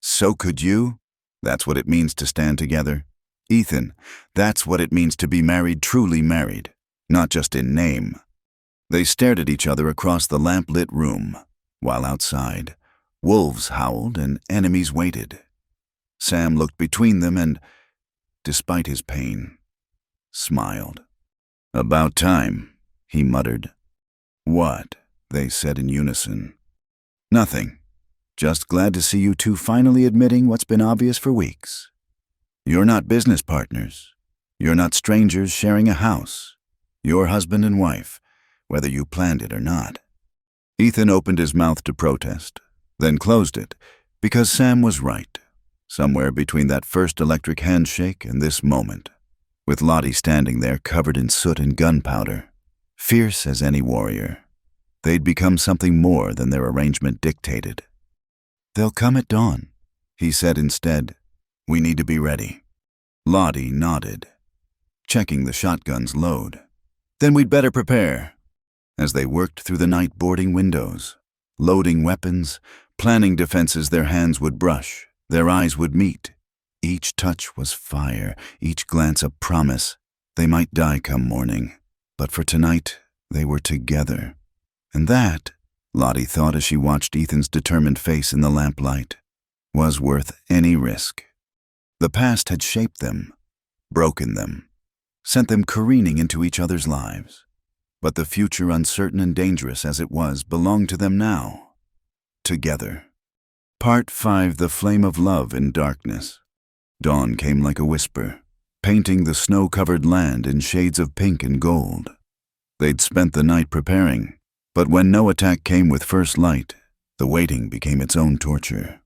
"So could you. That's what it means to stand together. Ethan, that's what it means to be married, truly married, not just in name." They stared at each other across the lamp-lit room, while outside, wolves howled and enemies waited. Sam looked between them and, despite his pain, smiled. "About time," he muttered. "What?" they said in unison. "Nothing. Just glad to see you two finally admitting what's been obvious for weeks. You're not business partners. You're not strangers sharing a house. You're husband and wife, whether you planned it or not." Ethan opened his mouth to protest, then closed it, because Sam was right, somewhere between that first electric handshake and this moment, with Lottie standing there covered in soot and gunpowder, fierce as any warrior. They'd become something more than their arrangement dictated. "They'll come at dawn," he said instead. "We need to be ready." Lottie nodded, checking the shotgun's load. "Then we'd better prepare." As they worked through the night boarding windows, loading weapons, planning defenses their hands would brush, their eyes would meet. Each touch was fire, each glance a promise. They might die come morning, but for tonight they were together. And that, Lottie thought as she watched Ethan's determined face in the lamplight, was worth any risk. The past had shaped them, broken them, sent them careening into each other's lives. But the future, uncertain and dangerous as it was, belonged to them now. Together. Part 5. The Flame of Love in Darkness. Dawn came like a whisper, painting the snow-covered land in shades of pink and gold. They'd spent the night preparing, but when no attack came with first light, the waiting became its own torture.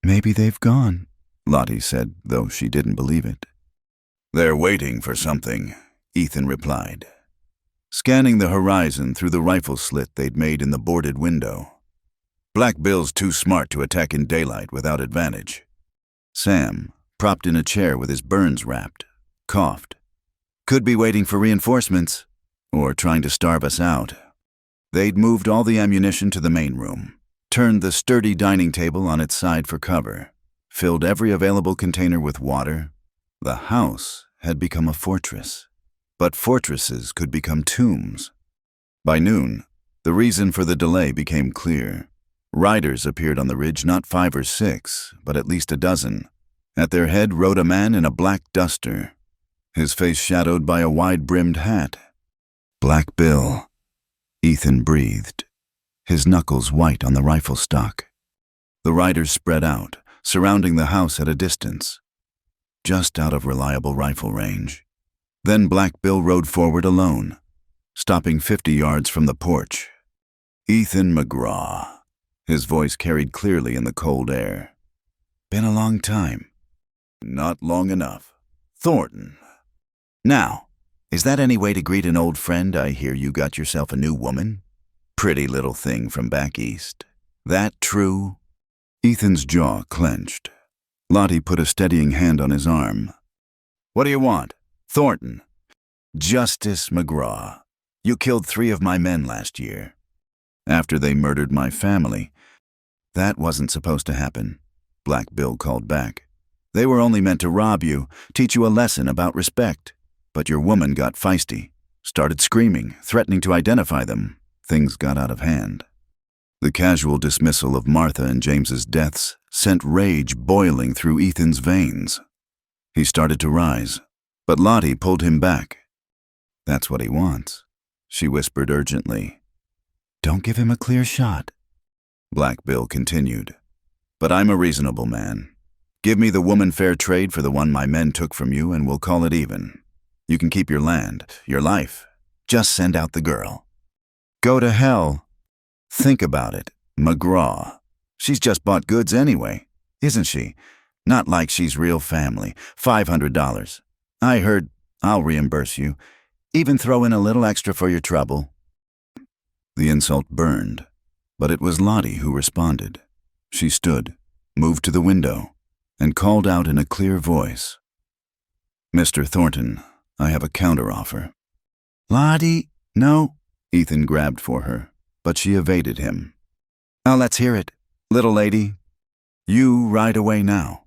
"Maybe they've gone," Lottie said, though she didn't believe it. "They're waiting for something," Ethan replied, scanning the horizon through the rifle slit they'd made in the boarded window. "Black Bill's too smart to attack in daylight without advantage." Sam, propped in a chair with his burns wrapped, coughed. "Could be waiting for reinforcements, or trying to starve us out." They'd moved all the ammunition to the main room, turned the sturdy dining table on its side for cover, filled every available container with water. The house had become a fortress, but fortresses could become tombs. By noon, the reason for the delay became clear. Riders appeared on the ridge, not 5 or 6, but at least a dozen. At their head rode a man in a black duster, his face shadowed by a wide-brimmed hat. "Black Bill," Ethan breathed, his knuckles white on the rifle stock. The riders spread out, surrounding the house at a distance, just out of reliable rifle range. Then Black Bill rode forward alone, stopping 50 yards from the porch. "Ethan McGraw," his voice carried clearly in the cold air. "Been a long time." "Not long enough. Thornton." "Now, is that any way to greet an old friend? I hear you got yourself a new woman. Pretty little thing from back east. That true?" Ethan's jaw clenched. Lottie put a steadying hand on his arm. "What do you want?" "Thornton." "Justice McGraw. You killed 3 of my men last year. After they murdered my family." "That wasn't supposed to happen," Black Bill called back. "They were only meant to rob you, teach you a lesson about respect. But your woman got feisty, started screaming, threatening to identify them. Things got out of hand." The casual dismissal of Martha and James's deaths sent rage boiling through Ethan's veins. He started to rise, but Lottie pulled him back. "That's what he wants," she whispered urgently. "Don't give him a clear shot," Black Bill continued. "But I'm a reasonable man. Give me the woman fair trade for the one my men took from you and we'll call it even. You can keep your land, your life. Just send out the girl." "Go to hell." "Think about it. McGraw. She's just bought goods anyway, isn't she? Not like she's real family. $500. I heard. I'll reimburse you. Even throw in a little extra for your trouble." The insult burned, but it was Lottie who responded. She stood, moved to the window, and called out in a clear voice, "Mr. Thornton, I have a counteroffer." "Lottie, no," Ethan grabbed for her, but she evaded him. "Oh, let's hear it. Little lady, you ride away now.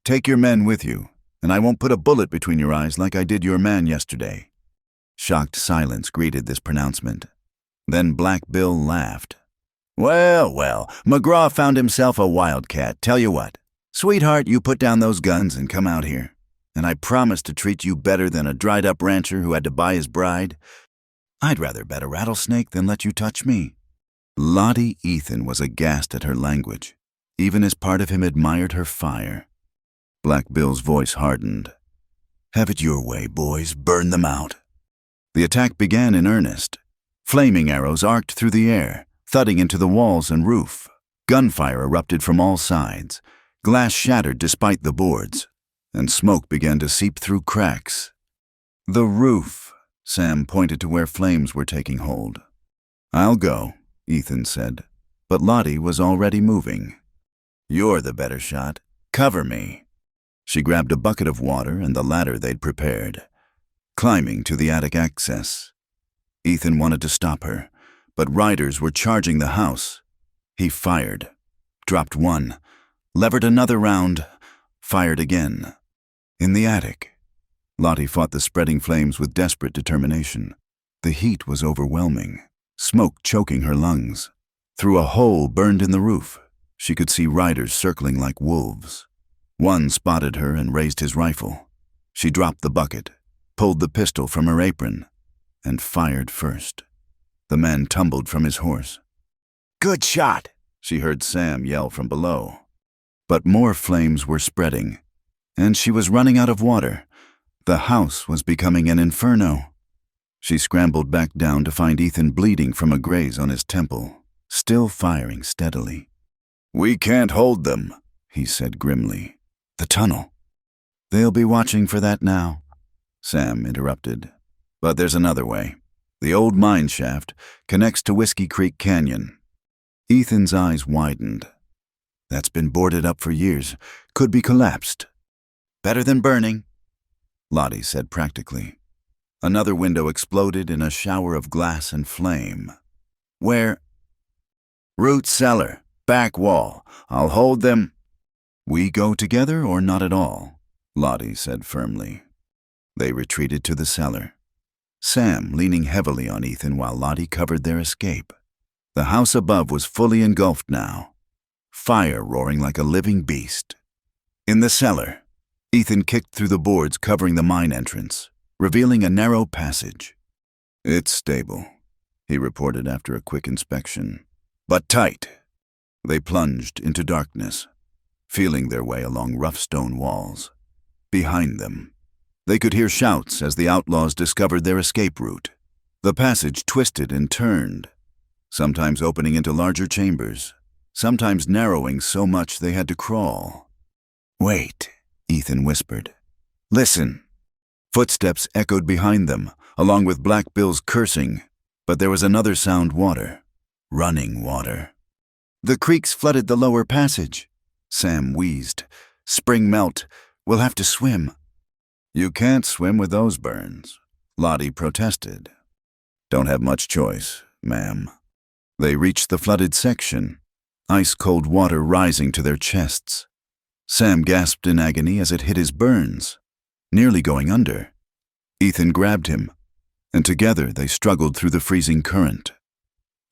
Take your men with you, and I won't put a bullet between your eyes like I did your man yesterday." Shocked silence greeted this pronouncement. Then Black Bill laughed. Well, McGraw found himself a wildcat. Tell you what, sweetheart, you put down those guns and come out here, and I promise to treat you better than a dried-up rancher who had to buy his bride. I'd rather bet a rattlesnake than let you touch me." Lottie Ethan was aghast at her language. Even as part of him admired her fire. Black Bill's voice hardened. "Have it your way, boys. Burn them out." The attack began in earnest. Flaming arrows arced through the air, thudding into the walls and roof. Gunfire erupted from all sides. Glass shattered despite the boards, and smoke began to seep through cracks. "The roof," Sam pointed to where flames were taking hold. "I'll go," Ethan said, but Lottie was already moving. "You're the better shot. Cover me." She grabbed a bucket of water and the ladder they'd prepared, climbing to the attic access. Ethan wanted to stop her, but riders were charging the house. He fired, dropped one, levered another round, fired again. In the attic, Lottie fought the spreading flames with desperate determination. The heat was overwhelming, smoke choking her lungs. Through a hole burned in the roof, she could see riders circling like wolves. One spotted her and raised his rifle. She dropped the bucket, pulled the pistol from her apron, and fired first. The man tumbled from his horse. "Good shot," she heard Sam yell from below. But more flames were spreading, and she was running out of water. The house was becoming an inferno. She scrambled back down to find Ethan bleeding from a graze on his temple, still firing steadily. "We can't hold them," he said grimly. "The tunnel." "They'll be watching for that now," Sam interrupted. "But there's another way. The old mine shaft connects to Whiskey Creek Canyon." Ethan's eyes widened. "That's been boarded up for years. Could be collapsed." "Better than burning," Lottie said practically. Another window exploded in a shower of glass and flame. "Where?" "Root cellar, back wall. I'll hold them." "We go together or not at all," Lottie said firmly. They retreated to the cellar, Sam leaning heavily on Ethan while Lottie covered their escape. The house above was fully engulfed now, fire roaring like a living beast. In the cellar, Ethan kicked through the boards covering the mine entrance, revealing a narrow passage. "It's stable," he reported after a quick inspection, "but tight." They plunged into darkness, feeling their way along rough stone walls. Behind them, they could hear shouts as the outlaws discovered their escape route. The passage twisted and turned, sometimes opening into larger chambers, sometimes narrowing so much they had to crawl. "Wait," Ethan whispered. "Listen." Footsteps echoed behind them, along with Black Bill's cursing, but there was another sound: water. Running water. "The creeks flooded the lower passage," Sam wheezed. "Spring melt. We'll have to swim." "You can't swim with those burns," Lottie protested. "Don't have much choice, ma'am." They reached the flooded section, ice-cold water rising to their chests. Sam gasped in agony as it hit his burns, nearly going under. Ethan grabbed him, and together they struggled through the freezing current.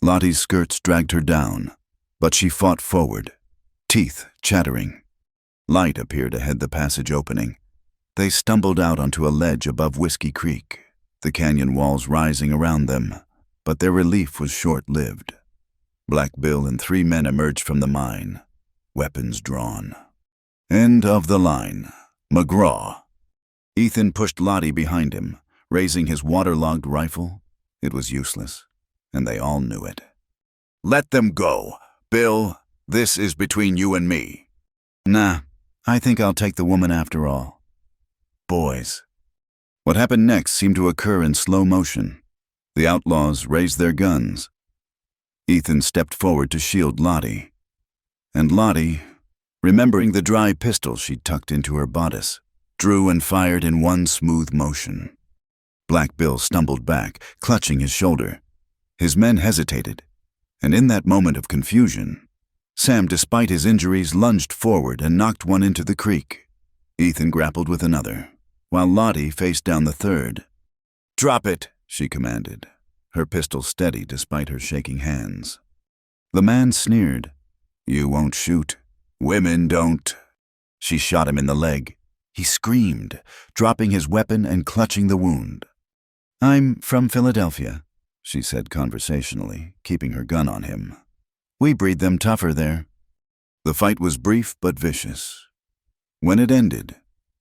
Lottie's skirts dragged her down, But she fought forward, teeth chattering. Light appeared ahead the passage opening. They stumbled out onto a ledge above Whiskey Creek, the canyon walls rising around them, but their relief was short-lived. Black Bill and 3 men emerged from the mine, weapons drawn. End of the line. McGraw. Ethan pushed Lottie behind him, raising his waterlogged rifle. It was useless, and they all knew it. Let them go. Bill, this is between you and me. Nah, I think I'll take the woman after all. Boys. What happened next seemed to occur in slow motion. The outlaws raised their guns. Ethan stepped forward to shield Lottie. And Lottie, remembering the dry pistol she'd tucked into her bodice, drew and fired in one smooth motion. Black Bill stumbled back, clutching his shoulder. His men hesitated, and in that moment of confusion, Sam, despite his injuries, lunged forward and knocked one into the creek. Ethan grappled with another, while Lottie faced down the third. "Drop it," she commanded, her pistol steady despite her shaking hands. The man sneered. "You won't shoot. Women don't." She shot him in the leg. He screamed, dropping his weapon and clutching the wound. "I'm from Philadelphia," she said conversationally, keeping her gun on him. "We breed them tougher there." The fight was brief but vicious. When it ended,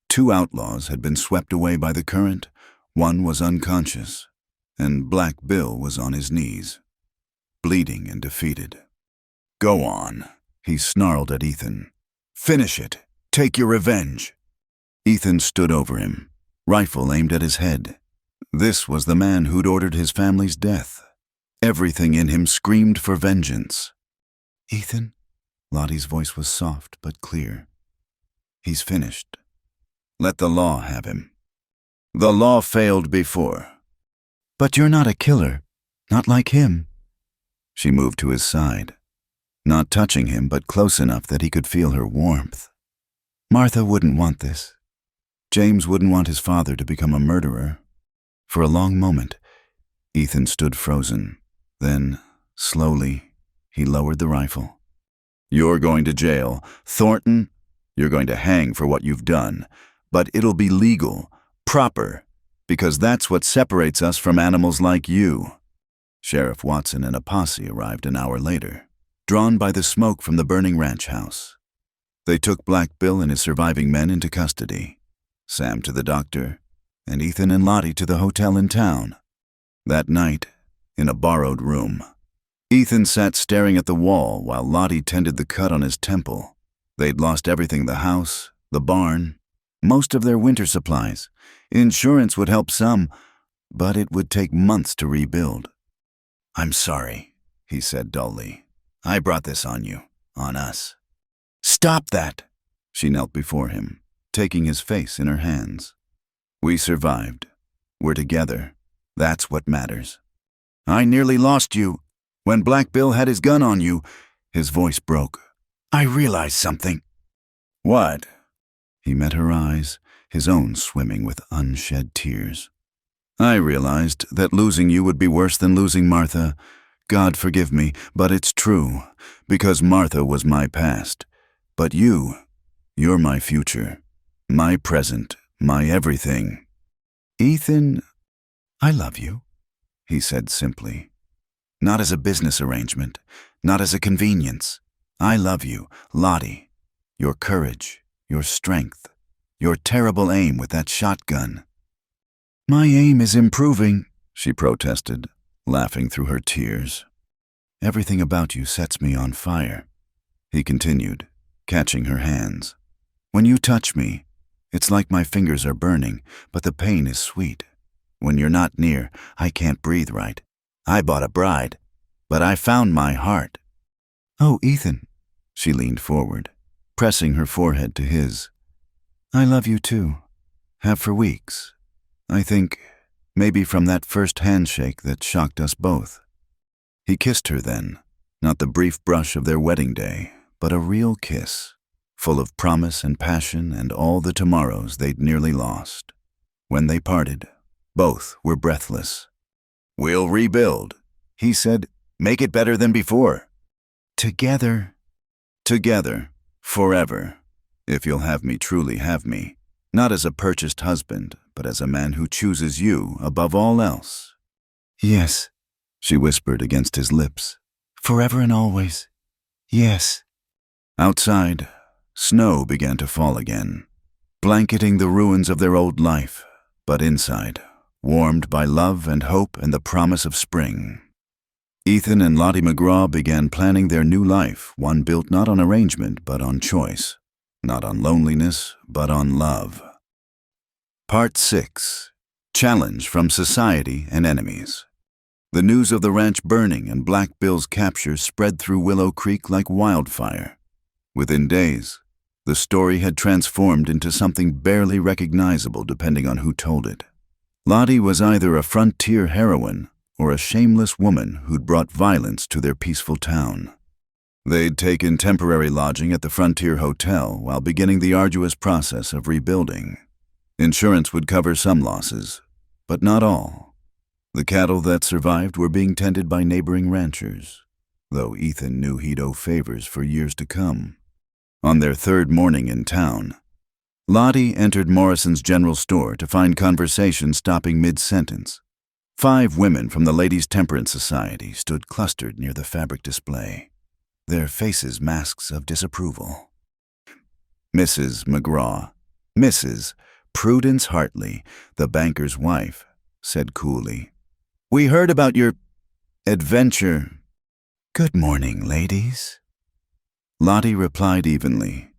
2 outlaws had been swept away by the current, one was unconscious, and Black Bill was on his knees, bleeding and defeated. "Go on," he snarled at Ethan. "Finish it. Take your revenge." Ethan stood over him, rifle aimed at his head. This was the man who'd ordered his family's death. Everything in him screamed for vengeance. "Ethan?" Lottie's voice was soft but clear. "He's finished. Let the law have him. The law failed before." "But you're not a killer. Not like him." She moved to his side, not touching him but close enough that he could feel her warmth. "Martha wouldn't want this. James wouldn't want his father to become a murderer." For a long moment, Ethan stood frozen. Then, slowly, he lowered the rifle. "You're going to jail. Thornton, you're going to hang for what you've done. But it'll be legal, proper, because that's what separates us from animals like you." Sheriff Watson and a posse arrived an hour later, drawn by the smoke from the burning ranch house. They took Black Bill and his surviving men into custody, Sam to the doctor, and Ethan and Lottie to the hotel in town. That night, in a borrowed room, Ethan sat staring at the wall while Lottie tended the cut on his temple. They'd lost everything: the house, the barn, most of their winter supplies. Insurance would help some, but it would take months to rebuild. "I'm sorry," he said dully. "I brought this on you, on us." "Stop that!" She knelt before him, taking his face in her hands. "We survived. We're together. That's what matters. I nearly lost you. When Black Bill had his gun on you," his voice broke, "I realized something." "What?" He met her eyes, his own swimming with unshed tears. "I realized that losing you would be worse than losing Martha. God forgive me, but it's true, because Martha was my past. But you're my future, my present, my everything." "Ethan, I love you," he said simply. "Not as a business arrangement, not as a convenience. I love you, Lottie. Your courage, your strength, your terrible aim with that shotgun." "My aim is improving," she protested, laughing through her tears. "Everything about you sets me on fire," he continued, catching her hands. "When you touch me, it's like my fingers are burning, but the pain is sweet. When you're not near, I can't breathe right. I bought a bride, but I found my heart." "Oh, Ethan," she leaned forward, pressing her forehead to his. "I love you too. Have for weeks. I think maybe from that first handshake that shocked us both." He kissed her then, not the brief brush of their wedding day, but a real kiss, full of promise and passion and all the tomorrows they'd nearly lost. When they parted, both were breathless. "We'll rebuild," he said. "Make it better than before." Together. Together. Forever. If you'll have me truly have me. Not as a purchased husband, but as a man who chooses you above all else. Yes, she whispered against his lips. Forever and always. Yes. Outside, snow began to fall again, blanketing the ruins of their old life, but inside, warmed by love and hope and the promise of spring. Ethan and Lottie McGraw began planning their new life, one built not on arrangement but on choice, not on loneliness but on love. Part 6. Challenge from Society and Enemies. The news of the ranch burning and Black Bill's capture spread through Willow Creek like wildfire. Within days, the story had transformed into something barely recognizable depending on who told it. Lottie was either a frontier heroine or a shameless woman who'd brought violence to their peaceful town. They'd taken temporary lodging at the Frontier Hotel while beginning the arduous process of rebuilding. Insurance would cover some losses, but not all. The cattle that survived were being tended by neighboring ranchers, though Ethan knew he'd owe favors for years to come. On their third morning in town, Lottie entered Morrison's general store to find conversation stopping mid-sentence. 5 women from the Ladies' Temperance Society stood clustered near the fabric display, their faces masks of disapproval. Mrs. McGraw, Mrs. Prudence Hartley, the banker's wife, said coolly, "We heard about your adventure." "Good morning, ladies," Lottie replied evenly,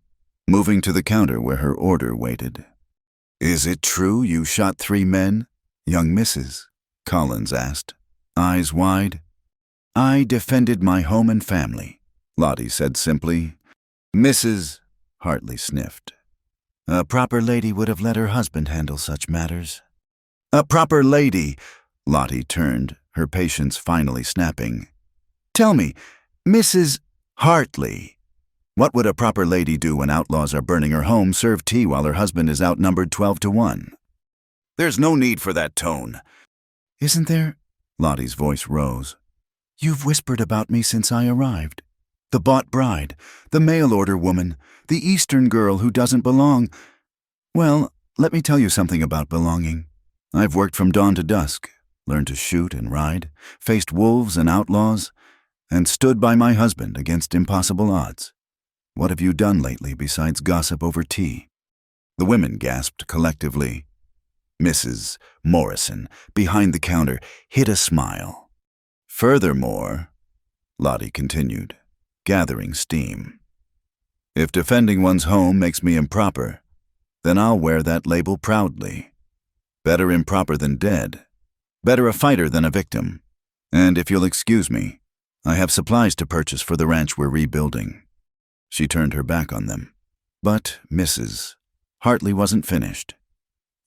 moving to the counter where her order waited. "Is it true you shot 3 men, young Mrs.?" Collins asked, eyes wide. "I defended my home and family," Lottie said simply. "Mrs. Hartley sniffed. "A proper lady would have let her husband handle such matters." "A proper lady," Lottie turned, her patience finally snapping. "Tell me, Mrs. Hartley, what would a proper lady do when outlaws are burning her home, serve tea while her husband is outnumbered 12-1? There's no need for that tone." "Isn't there?" Lottie's voice rose. "You've whispered about me since I arrived. The bought bride, the mail-order woman, the Eastern girl who doesn't belong. Well, let me tell you something about belonging. I've worked from dawn to dusk, learned to shoot and ride, faced wolves and outlaws, and stood by my husband against impossible odds. What have you done lately besides gossip over tea?" The women gasped collectively. Mrs. Morrison, behind the counter, hid a smile. "Furthermore," Lottie continued, gathering steam, "if defending one's home makes me improper, then I'll wear that label proudly. Better improper than dead. Better a fighter than a victim. And if you'll excuse me, I have supplies to purchase for the ranch we're rebuilding." She turned her back on them. But Mrs. Hartley wasn't finished.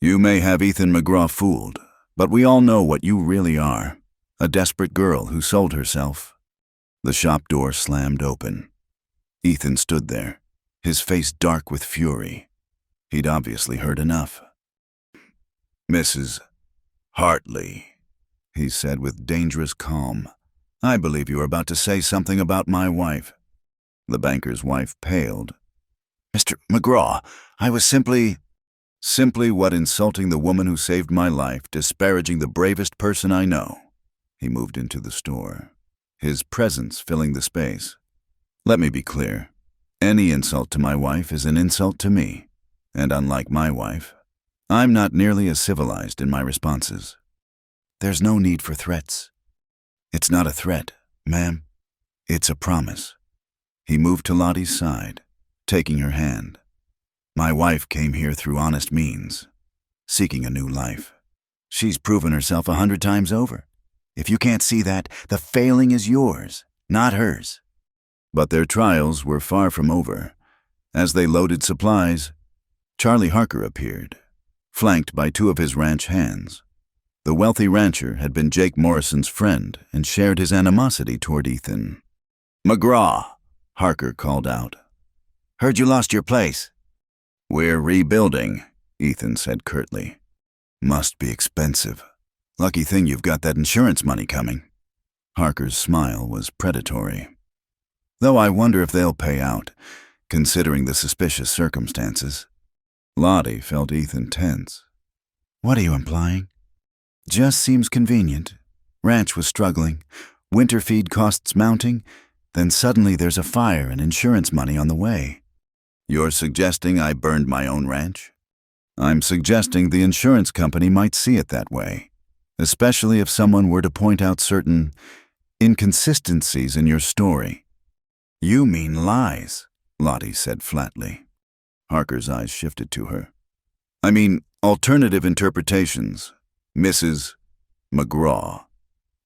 "You may have Ethan McGraw fooled, but we all know what you really are. A desperate girl who sold herself." The shop door slammed open. Ethan stood there, his face dark with fury. He'd obviously heard enough. "Mrs. Hartley," he said with dangerous calm, "I believe you are about to say something about my wife." The banker's wife paled. "Mr. McGraw, I was simply what insulting the woman who saved my life, disparaging the bravest person I know." He moved into the store, his presence filling the space. "Let me be clear. Any insult to my wife is an insult to me, and unlike my wife, I'm not nearly as civilized in my responses. There's no need for threats. It's not a threat, ma'am. It's a promise." He moved to Lottie's side, taking her hand. "My wife came here through honest means, seeking a new life. She's proven herself 100 times over. If you can't see that, the failing is yours, not hers." But their trials were far from over. As they loaded supplies, Charlie Harker appeared, flanked by 2 of his ranch hands. The wealthy rancher had been Jake Morrison's friend and shared his animosity toward Ethan. "McGraw," Harker called out. "Heard you lost your place." "We're rebuilding," Ethan said curtly. "Must be expensive. Lucky thing you've got that insurance money coming." Harker's smile was predatory. Though I wonder if they'll pay out, considering the suspicious circumstances. Lottie felt Ethan tense. What are you implying? Just seems convenient. Ranch was struggling. Winter feed costs mounting. Then suddenly there's a fire and insurance money on the way. You're suggesting I burned my own ranch? I'm suggesting the insurance company might see it that way, especially if someone were to point out certain inconsistencies in your story. You mean lies, Lottie said flatly. Harker's eyes shifted to her. I mean alternative interpretations, Mrs. McGraw.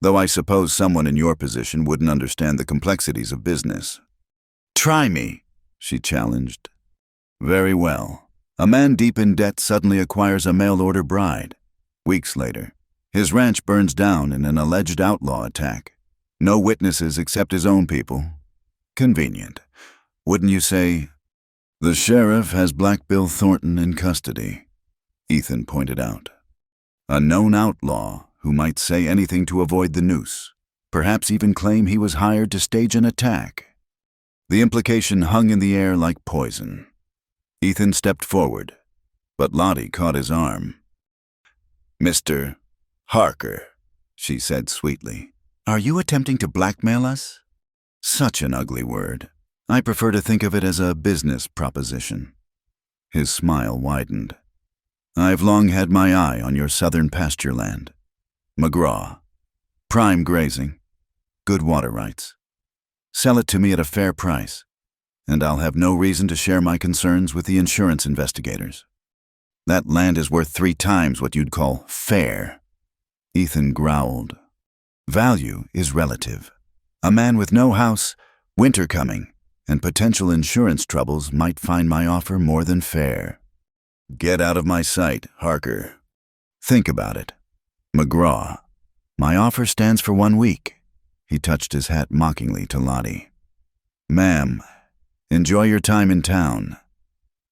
Though I suppose someone in your position wouldn't understand the complexities of business. Try me, she challenged. Very well. A man deep in debt suddenly acquires a mail-order bride. Weeks later, his ranch burns down in an alleged outlaw attack. No witnesses except his own people. Convenient. Wouldn't you say? The sheriff has Black Bill Thornton in custody, Ethan pointed out. A known outlaw who might say anything to avoid the noose, perhaps even claim he was hired to stage an attack. The implication hung in the air like poison. Ethan stepped forward, but Lottie caught his arm. Mr. Harker, she said sweetly, are you attempting to blackmail us? Such an ugly word. I prefer to think of it as a business proposition. His smile widened. I've long had my eye on your southern pasture land. McGraw. Prime grazing. Good water rights. Sell it to me at a fair price, and I'll have no reason to share my concerns with the insurance investigators. That land is worth 3 times what you'd call fair. Ethan growled. Value is relative. A man with no house, winter coming, and potential insurance troubles might find my offer more than fair. Get out of my sight, Harker. Think about it. McGraw. My offer stands for 1 week. He touched his hat mockingly to Lottie. Ma'am, enjoy your time in town.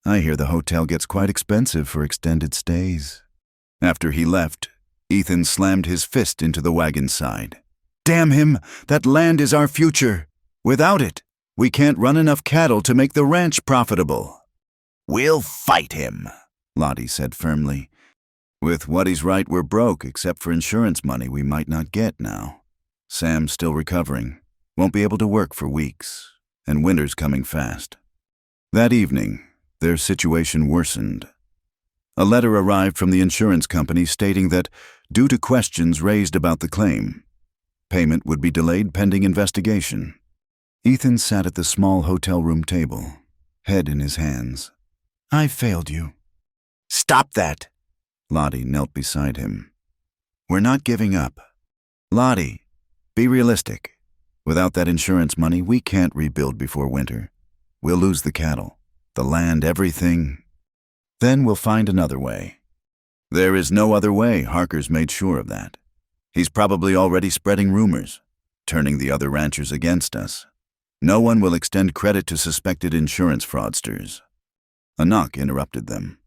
I hear the hotel gets quite expensive for extended stays. After he left, Ethan slammed his fist into the wagon's side. Damn him, that land is our future. Without it, we can't run enough cattle to make the ranch profitable. We'll fight him, Lottie said firmly. With what he's right, we're broke, except for insurance money we might not get now. Sam's still recovering, won't be able to work for weeks, and winter's coming fast. That evening, their situation worsened. A letter arrived from the insurance company stating that, due to questions raised about the claim, payment would be delayed pending investigation. Ethan sat at the small hotel room table, head in his hands. I failed you. Stop that! Lottie knelt beside him. We're not giving up. Lottie, be realistic. Without that insurance money, we can't rebuild before winter. We'll lose the cattle, the land, everything. Then we'll find another way. There is no other way, Harker's made sure of that. He's probably already spreading rumors, turning the other ranchers against us. No one will extend credit to suspected insurance fraudsters. A knock interrupted them.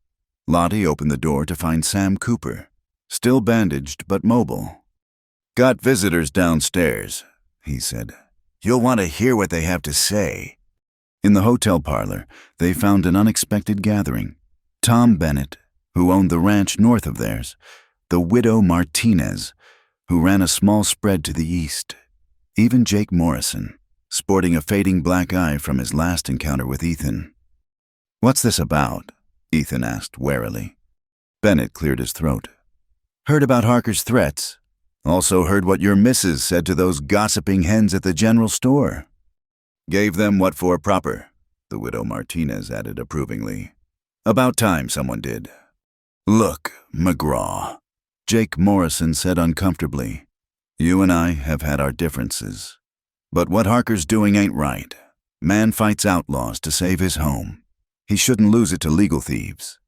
Lottie opened the door to find Sam Cooper, still bandaged but mobile. Got visitors downstairs, he said. You'll want to hear what they have to say. In the hotel parlor, they found an unexpected gathering. Tom Bennett, who owned the ranch north of theirs, the widow Martinez, who ran a small spread to the east, even Jake Morrison, sporting a fading black eye from his last encounter with Ethan. What's this about? Ethan asked warily. Bennett cleared his throat. Heard about Harker's threats. Also heard what your missus said to those gossiping hens at the general store. Gave them what for proper, the widow Martinez added approvingly. About time someone did. Look, McGraw, Jake Morrison said uncomfortably. You and I have had our differences. But what Harker's doing ain't right. Man fights outlaws to save his home. He shouldn't lose it to legal thieves.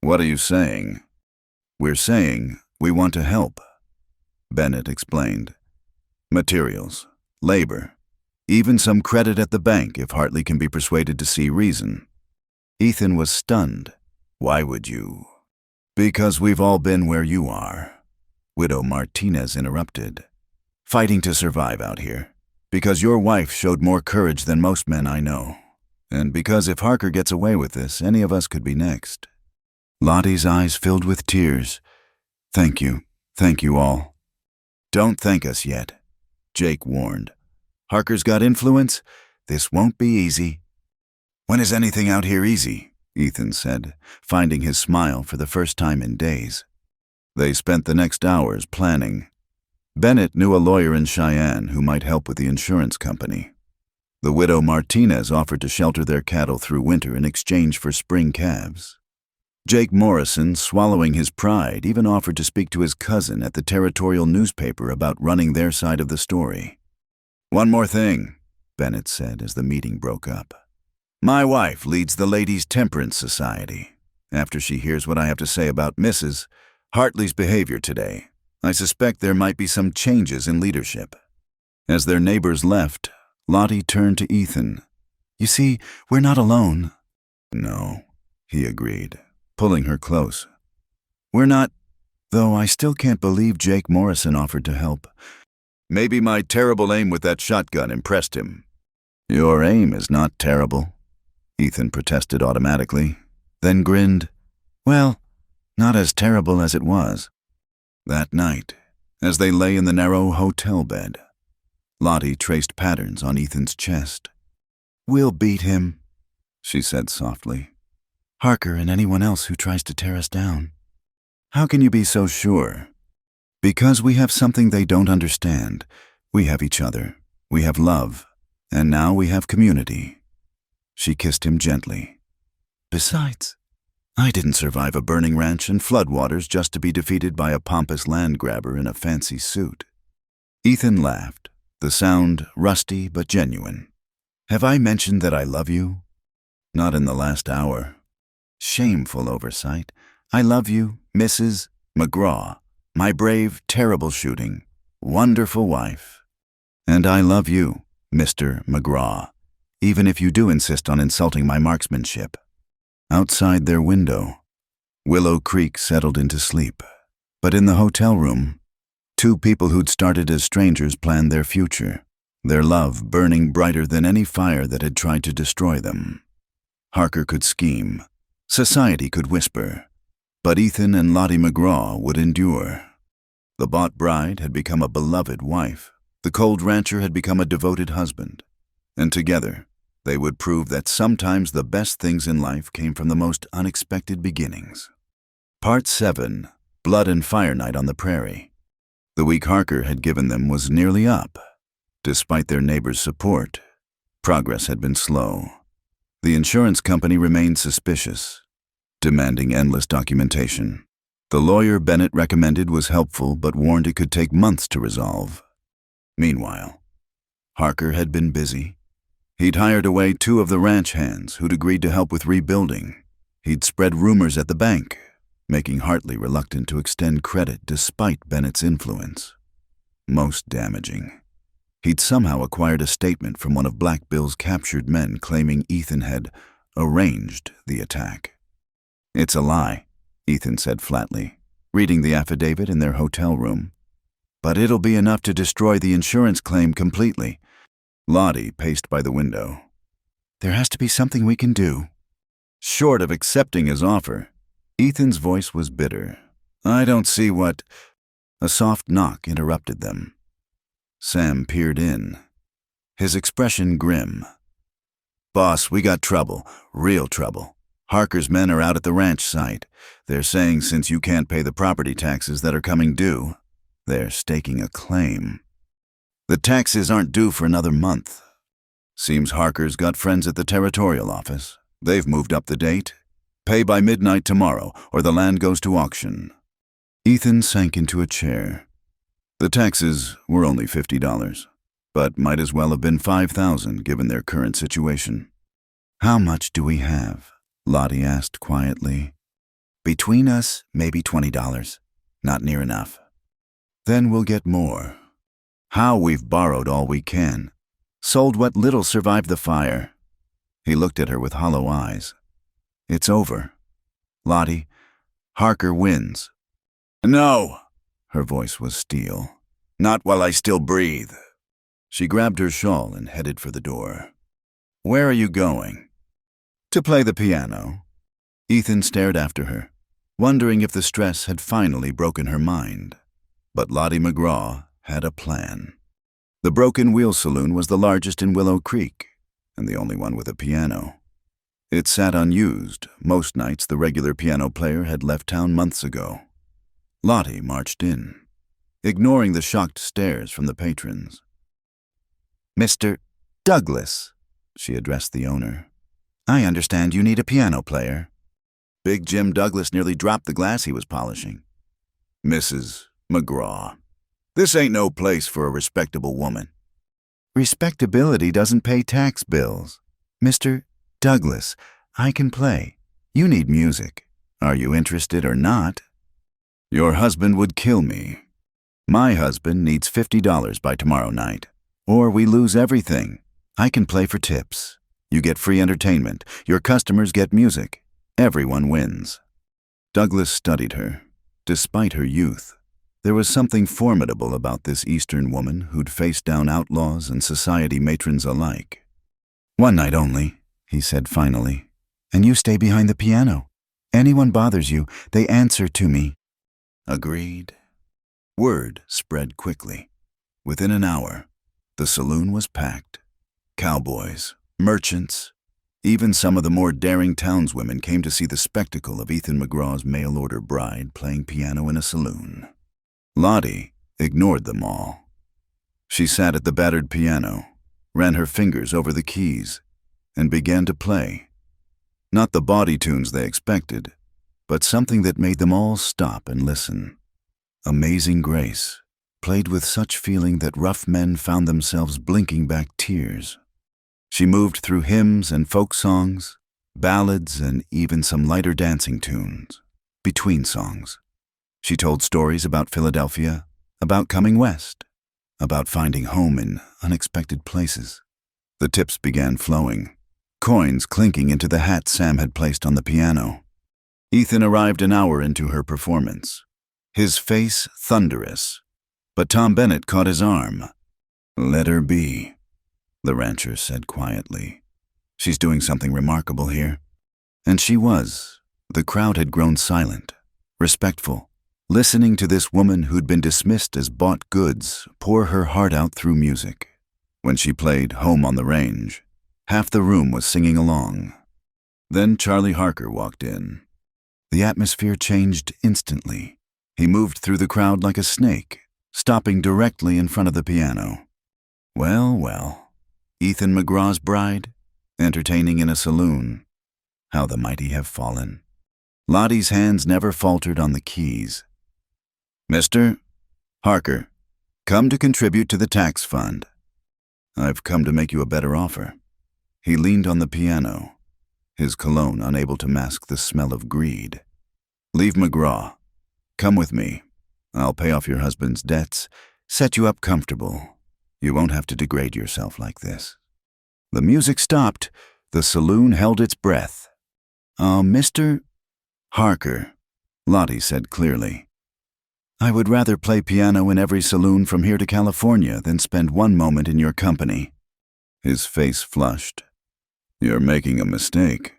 What are you saying? We're saying we want to help, Bennett explained. Materials, labor, even some credit at the bank if Hartley can be persuaded to see reason. Ethan was stunned. Why would you? Because we've all been where you are, widow Martinez interrupted. Fighting to survive out here. Because your wife showed more courage than most men I know. And because if Harker gets away with this, any of us could be next." Lottie's eyes filled with tears. Thank you all." "Don't thank us yet," Jake warned. "Harker's got influence. This won't be easy." "When is anything out here easy?" Ethan said, finding his smile for the first time in days. They spent the next hours planning. Bennett knew a lawyer in Cheyenne who might help with the insurance company. The widow Martinez offered to shelter their cattle through winter in exchange for spring calves. Jake Morrison, swallowing his pride, even offered to speak to his cousin at the territorial newspaper about running their side of the story. "One more thing," Bennett said as the meeting broke up. "My wife leads the Ladies' Temperance Society. After she hears what I have to say about Mrs. Hartley's behavior today, I suspect there might be some changes in leadership." As their neighbors left, Lottie turned to Ethan. "You see, we're not alone." "No," he agreed, pulling her close. "We're not, though I still can't believe Jake Morrison offered to help. Maybe my terrible aim with that shotgun impressed him." "Your aim is not terrible," Ethan protested automatically, then grinned. "Well, not as terrible as it was." That night, as they lay in the narrow hotel bed, Lottie traced patterns on Ethan's chest. "We'll beat him," she said softly. "Harker and anyone else who tries to tear us down." "How can you be so sure?" "Because we have something they don't understand. We have each other. We have love. And now we have community." She kissed him gently. "Besides, I didn't survive a burning ranch and floodwaters just to be defeated by a pompous land grabber in a fancy suit." Ethan laughed, the sound rusty but genuine. "Have I mentioned that I love you?" "Not in the last hour." "Shameful oversight. I love you, Mrs. McGraw, my brave, terrible shooting, wonderful wife. And I love you, Mr. McGraw, even if you do insist on insulting my marksmanship." Outside their window, Willow Creek settled into sleep. But in the hotel room, two people who'd started as strangers planned their future, their love burning brighter than any fire that had tried to destroy them. Harker could scheme. Society could whisper. But Ethan and Lottie McGraw would endure. The bought bride had become a beloved wife. The cold rancher had become a devoted husband. And together, they would prove that sometimes the best things in life came from the most unexpected beginnings. Part 7, Blood and Fire Night on the Prairie. The week Harker had given them was nearly up. Despite their neighbors' support, progress had been slow. The insurance company remained suspicious, demanding endless documentation. The lawyer Bennett recommended was helpful but warned it could take months to resolve. Meanwhile, Harker had been busy. He'd hired away 2 of the ranch hands who'd agreed to help with rebuilding. He'd spread rumors at the bank, making Hartley reluctant to extend credit despite Bennett's influence. Most damaging, he'd somehow acquired a statement from one of Black Bill's captured men claiming Ethan had arranged the attack. "It's a lie," Ethan said flatly, reading the affidavit in their hotel room. "But it'll be enough to destroy the insurance claim completely." Lottie paced by the window. "There has to be something we can do." Short of accepting his offer, Ethan's voice was bitter. "I don't see what—" A soft knock interrupted them. Sam peered in, his expression grim. "Boss, we got trouble, real trouble. Harker's men are out at the ranch site. They're saying since you can't pay the property taxes that are coming due, they're staking a claim. The taxes aren't due for another month. Seems Harker's got friends at the territorial office. They've moved up the date. Pay by midnight tomorrow, or the land goes to auction." Ethan sank into a chair. The taxes were only $50, but might as well have been $5,000 given their current situation. "How much do we have?" Lottie asked quietly. "Between us, maybe $20. Not near enough." "Then we'll get more." "How we've borrowed all we can. Sold what little survived the fire." He looked at her with hollow eyes. "It's over. Lottie, Harker wins." "No." Her voice was steel. "Not while I still breathe." She grabbed her shawl and headed for the door. "Where are you going?" "To play the piano." Ethan stared after her, wondering if the stress had finally broken her mind. But Lottie McGraw had a plan. The Broken Wheel Saloon was the largest in Willow Creek, and the only one with a piano. It sat unused. Most nights the regular piano player had left town months ago. Lottie marched in, ignoring the shocked stares from the patrons. "Mr. Douglas," she addressed the owner. "I understand you need a piano player." Big Jim Douglas nearly dropped the glass he was polishing. "Mrs. McGraw, this ain't no place for a respectable woman." "Respectability doesn't pay tax bills. Mr. Douglas, I can play. You need music. Are you interested or not?" "Your husband would kill me. My husband needs $50 by tomorrow night, or we lose everything. I can play for tips. You get free entertainment. Your customers get music. Everyone wins." Douglas studied her. Despite her youth, there was something formidable about this Eastern woman who'd faced down outlaws and society matrons alike. "One night only," he said finally, "and you stay behind the piano. Anyone bothers you, they answer to me." Agreed. Word spread quickly. Within an hour, the saloon was packed. Cowboys, merchants, even some of the more daring townswomen came to see the spectacle of Ethan McGraw's mail-order bride playing piano in a saloon. Lottie ignored them all. She sat at the battered piano, ran her fingers over the keys, and began to play. Not the bawdy tunes they expected, but something that made them all stop and listen. Amazing Grace, played with such feeling that rough men found themselves blinking back tears. She moved through hymns and folk songs, ballads, and even some lighter dancing tunes, between songs. She told stories about Philadelphia, about coming west, about finding home in unexpected places. The tips began flowing, coins clinking into the hat Sam had placed on the piano. Ethan arrived an hour into her performance, his face thunderous, but Tom Bennett caught his arm. "Let her be," the rancher said quietly. "She's doing something remarkable here." And she was. The crowd had grown silent, respectful, listening to this woman who'd been dismissed as bought goods pour her heart out through music. When she played Home on the Range, half the room was singing along. Then Charlie Harker walked in. The atmosphere changed instantly. He moved through the crowd like a snake, stopping directly in front of the piano. Well, well, Ethan McGraw's bride, entertaining in a saloon. How the mighty have fallen. Lottie's hands never faltered on the keys. "Mr. Harker, come to contribute to the tax fund." "I've come to make you a better offer." He leaned on the piano, his cologne unable to mask the smell of greed. "Leave McGraw. Come with me. I'll pay off your husband's debts, set you up comfortable. You won't have to degrade yourself like this." The music stopped. The saloon held its breath. Mr. Harker," Lottie said clearly. "I would rather play piano in every saloon from here to California than spend one moment in your company." His face flushed. "You're making a mistake."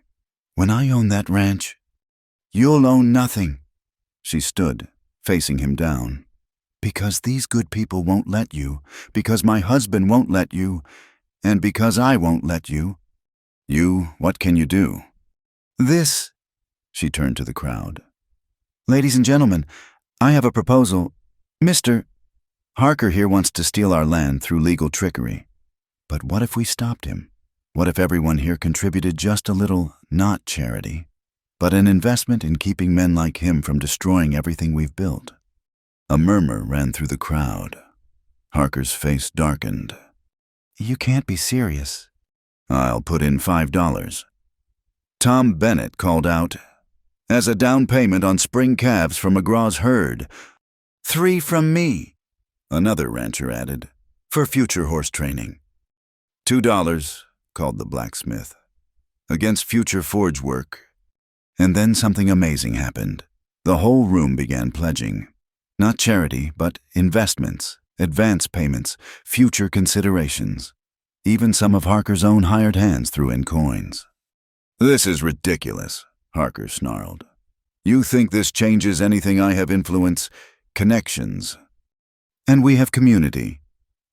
"When I own that ranch, you'll own nothing." She stood, facing him down. "Because these good people won't let you, because my husband won't let you, and because I won't let you." What can you do?" "This," she turned to the crowd. "Ladies and gentlemen, I have a proposal. Mr. Harker here wants to steal our land through legal trickery. But what if we stopped him? What if everyone here contributed just a little, not charity, but an investment in keeping men like him from destroying everything we've built?" A murmur ran through the crowd. Harker's face darkened. "You can't be serious." "I'll put in $5. Tom Bennett called out, "As a down payment on spring calves from McGraw's herd." "3 from me," another rancher added, "for future horse training." $2, called the blacksmith, "against future forge work." And then something amazing happened. The whole room began pledging. Not charity, but investments. advance payments, future considerations. Even some of Harker's own hired hands threw in coins. "This is ridiculous," Harker snarled. "You think this changes anything? I have influence, connections." "And we have community,"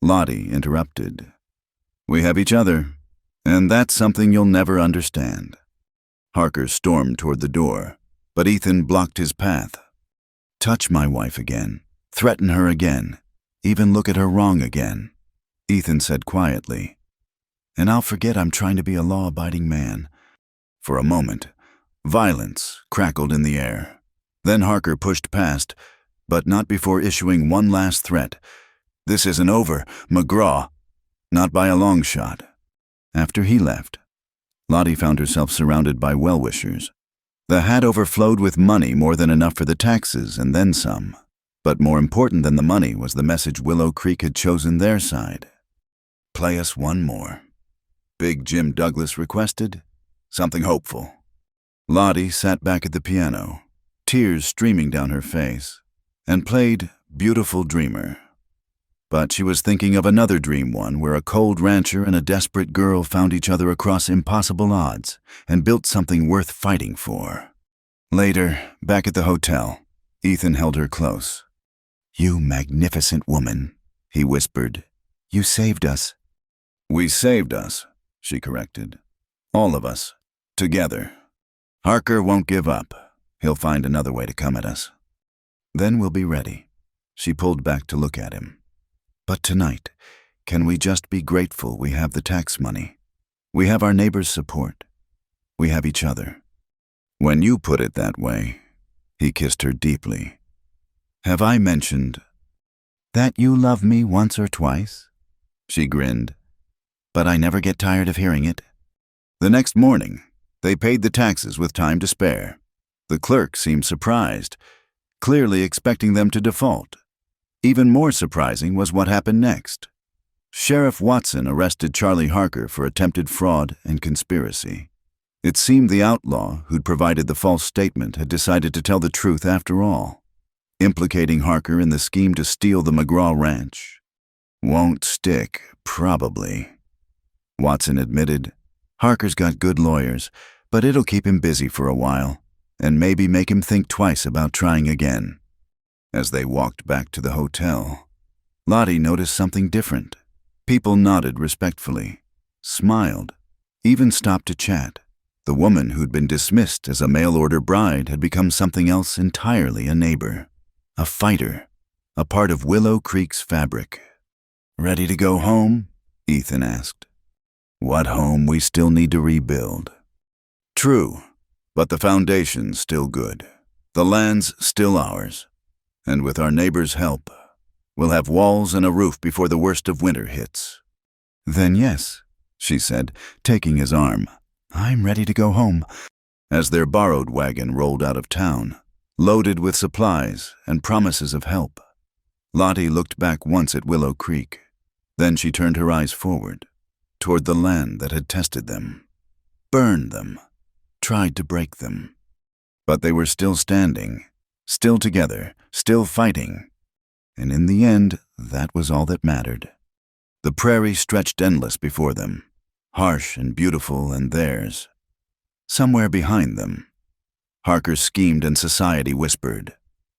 Lottie interrupted. "We have each other, and that's something you'll never understand." Harker stormed toward the door, but Ethan blocked his path. "Touch my wife again, threaten her again, even look at her wrong again," Ethan said quietly, "and I'll forget I'm trying to be a law-abiding man." For a moment, violence crackled in the air. Then Harker pushed past, but not before issuing one last threat. "This isn't over, McGraw. Not by a long shot." After he left, Lottie found herself surrounded by well-wishers. The hat overflowed with money, more than enough for the taxes and then some. But more important than the money was the message Willow Creek had chosen their side. "Play us one more," Big Jim Douglas requested. "Something hopeful." Lottie sat back at the piano, tears streaming down her face, and played Beautiful Dreamer. But she was thinking of another dream one where a cold rancher and a desperate girl found each other across impossible odds and built something worth fighting for. Later, back at the hotel, Ethan held her close. "You magnificent woman," he whispered. "You saved us." "We saved us," she corrected. "All of us. Together. Harker won't give up. He'll find another way to come at us. Then we'll be ready." She pulled back to look at him. "But tonight, can we just be grateful we have the tax money? We have our neighbors' support. We have each other." "When you put it that way," he kissed her deeply. "Have I mentioned that you love me once or twice?" She grinned. "But I never get tired of hearing it." The next morning, they paid the taxes with time to spare. The clerk seemed surprised, clearly expecting them to default. Even more surprising was what happened next. Sheriff Watson arrested Charlie Harker for attempted fraud and conspiracy. It seemed the outlaw who'd provided the false statement had decided to tell the truth after all, implicating Harker in the scheme to steal the McGraw ranch. "Won't stick, probably," Watson admitted. "Harker's got good lawyers, but it'll keep him busy for a while, and maybe make him think twice about trying again." As they walked back to the hotel, Lottie noticed something different. People nodded respectfully, smiled, even stopped to chat. The woman who'd been dismissed as a mail-order bride had become something else entirely, a neighbor, a fighter, a part of Willow Creek's fabric. "Ready to go home?" Ethan asked. "What home? We still need to rebuild." "True, but the foundation's still good. The land's still ours. And with our neighbors' help, we'll have walls and a roof before the worst of winter hits." "Then yes," she said, taking his arm. "I'm ready to go home." As their borrowed wagon rolled out of town, loaded with supplies and promises of help, Lottie looked back once at Willow Creek. Then she turned her eyes forward, toward the land that had tested them, burned them, tried to break them. But they were still standing, still together, still fighting. And in the end, that was all that mattered. The prairie stretched endless before them, harsh and beautiful and theirs. Somewhere behind them, Harker schemed and society whispered,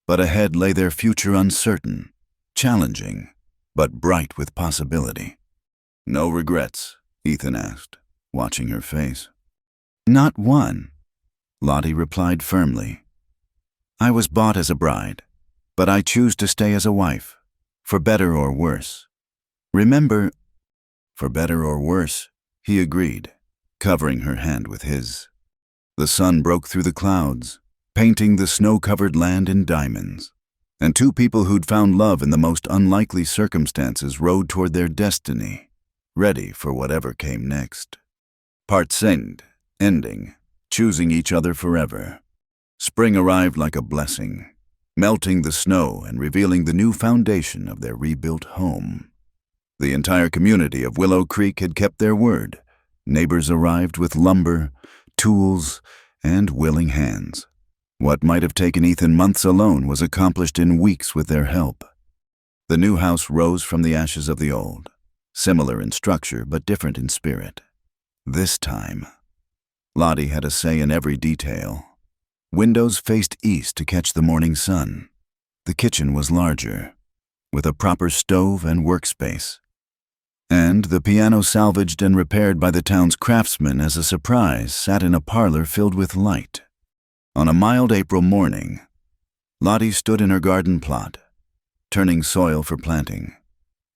but ahead lay their future uncertain, challenging, but bright with possibility. "No regrets?" Ethan asked, watching her face. "Not one," Lottie replied firmly. "I was bought as a bride, but I choose to stay as a wife, for better or worse. Remember—" "For better or worse," he agreed, covering her hand with his. The sun broke through the clouds, painting the snow-covered land in diamonds, and two people who'd found love in the most unlikely circumstances rode toward their destiny, ready for whatever came next. Part signed, ending, choosing each other forever. Spring arrived like a blessing, melting the snow and revealing the new foundation of their rebuilt home. The entire community of Willow Creek had kept their word. Neighbors arrived with lumber, tools, and willing hands. What might have taken Ethan months alone was accomplished in weeks with their help. The new house rose from the ashes of the old, similar in structure but different in spirit. This time, Lottie had a say in every detail. Windows faced east to catch the morning sun. The kitchen was larger, with a proper stove and workspace. And the piano, salvaged and repaired by the town's craftsmen as a surprise, sat in a parlor filled with light. On a mild April morning, Lottie stood in her garden plot, turning soil for planting.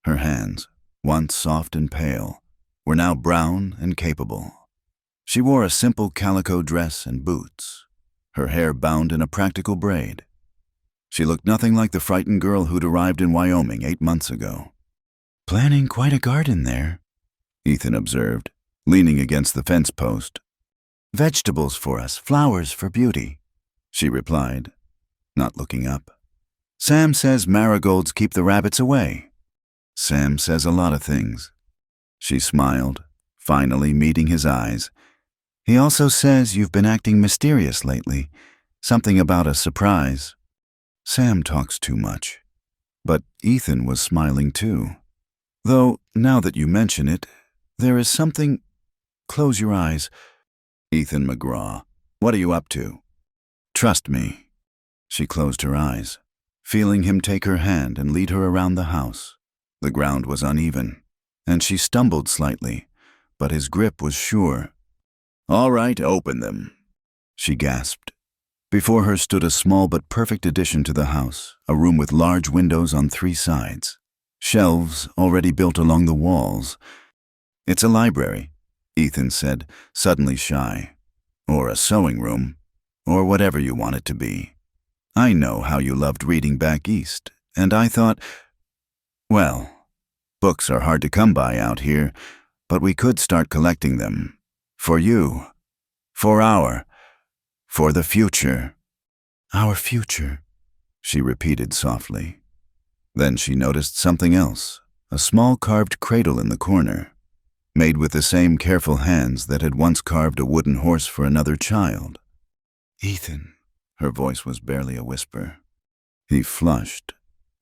Her hands, once soft and pale, were now brown and capable. She wore a simple calico dress and boots, her hair bound in a practical braid. She looked nothing like the frightened girl who'd arrived in Wyoming 8 months ago. "Planning quite a garden there," Ethan observed, leaning against the fence post. "Vegetables for us, flowers for beauty," she replied, not looking up. "Sam says marigolds keep the rabbits away." "Sam says a lot of things." She smiled, finally meeting his eyes. "He also says you've been acting mysterious lately, something about a surprise." Sam talks too much. But Ethan was smiling too. "Though, now that you mention it, there is something—" "Close your eyes." "Ethan McGraw, what are you up to?" "Trust me." She closed her eyes, feeling him take her hand and lead her around the house. The ground was uneven, and she stumbled slightly, but his grip was sure. "All right, open them," she gasped. Before her stood a small but perfect addition to the house, a room with large windows on 3 sides. Shelves already built along the walls. "It's a library," Ethan said, suddenly shy. "Or a sewing room, or whatever you want it to be. I know how you loved reading back east, and I thought, well, books are hard to come by out here, but we could start collecting them. For you. For the future." "Our future," she repeated softly. Then she noticed something else, a small carved cradle in the corner, made with the same careful hands that had once carved a wooden horse for another child. "Ethan," her voice was barely a whisper. He flushed.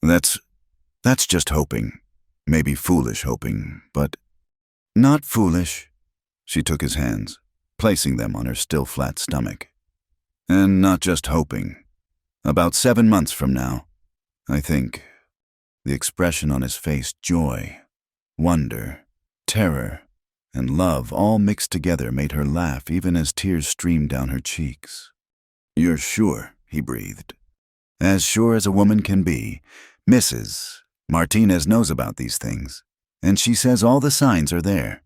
That's just hoping. Maybe foolish hoping, but—" "Not foolish." She took his hands, placing them on her still flat stomach. "And not just hoping. About 7 months from now, I think." The expression on his face, joy, wonder, terror, and love all mixed together, made her laugh even as tears streamed down her cheeks. "You're sure?" he breathed. "As sure as a woman can be. Mrs. Martinez knows about these things, and she says all the signs are there."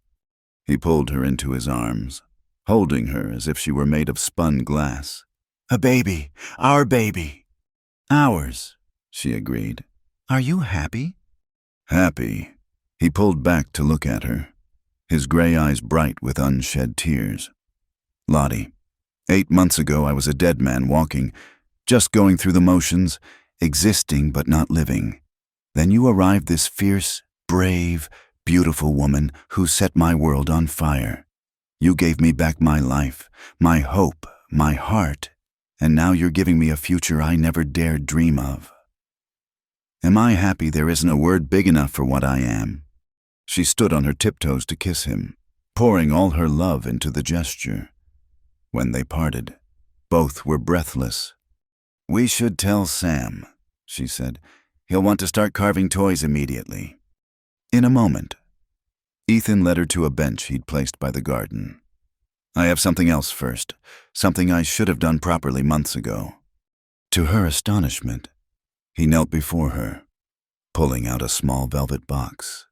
He pulled her into his arms, holding her as if she were made of spun glass. "A baby, our baby." "Ours," she agreed. "Are you happy?" "Happy." He pulled back to look at her, his gray eyes bright with unshed tears. "Lottie, 8 months ago I was a dead man walking, just going through the motions, existing but not living. Then you arrived, this fierce, brave, beautiful woman who set my world on fire. You gave me back my life, my hope, my heart, and now you're giving me a future I never dared dream of. Am I happy? There isn't a word big enough for what I am." She stood on her tiptoes to kiss him, pouring all her love into the gesture. When they parted, both were breathless. "We should tell Sam," she said. "He'll want to start carving toys immediately." In a moment, Ethan led her to a bench he'd placed by the garden. "I have something else first, something I should have done properly months ago." To her astonishment, he knelt before her, pulling out a small velvet box.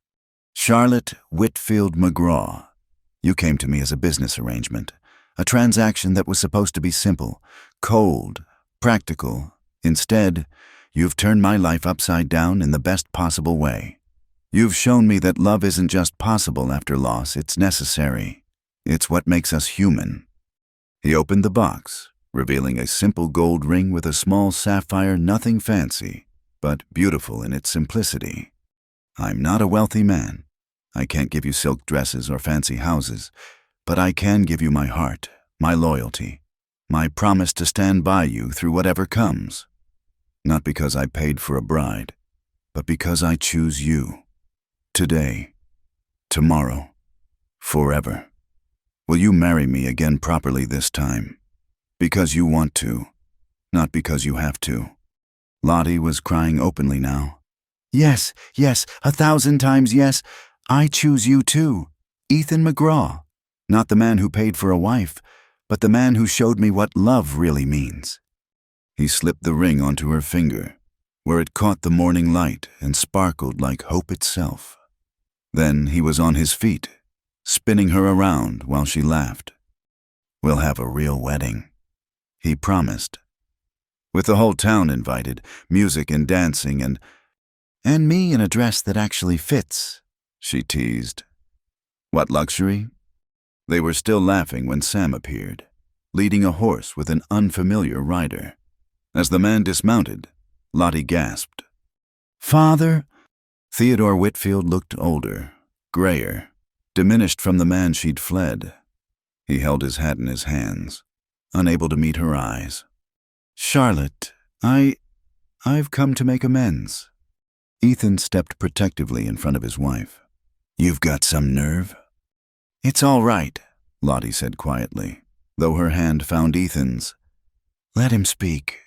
"Charlotte Whitfield McGraw, you came to me as a business arrangement, a transaction that was supposed to be simple, cold, practical. Instead, you've turned my life upside down in the best possible way. You've shown me that love isn't just possible after loss, it's necessary. It's what makes us human." He opened the box, revealing a simple gold ring with a small sapphire, nothing fancy, but beautiful in its simplicity. "I'm not a wealthy man. I can't give you silk dresses or fancy houses, but I can give you my heart, my loyalty, my promise to stand by you through whatever comes. Not because I paid for a bride, but because I choose you. Today, tomorrow, forever. Will you marry me again properly this time? Because you want to, not because you have to. Lottie was crying openly now. Yes, yes, 1,000 times yes. I choose you too. Ethan McGraw. Not the man who paid for a wife, but the man who showed me what love really means. He slipped the ring onto her finger, where it caught the morning light and sparkled like hope itself. Then he was on his feet, spinning her around while she laughed. We'll have a real wedding, he promised. With the whole town invited, music and dancing and me in a dress that actually fits, she teased. What luxury? They were still laughing when Sam appeared, leading a horse with an unfamiliar rider. As the man dismounted, Lottie gasped. Father? Theodore Whitfield looked older, grayer, diminished from the man she'd fled. He held his hat in his hands, unable to meet her eyes. Charlotte, I've come to make amends. Ethan stepped protectively in front of his wife. You've got some nerve? It's all right, Lottie said quietly, though her hand found Ethan's. Let him speak.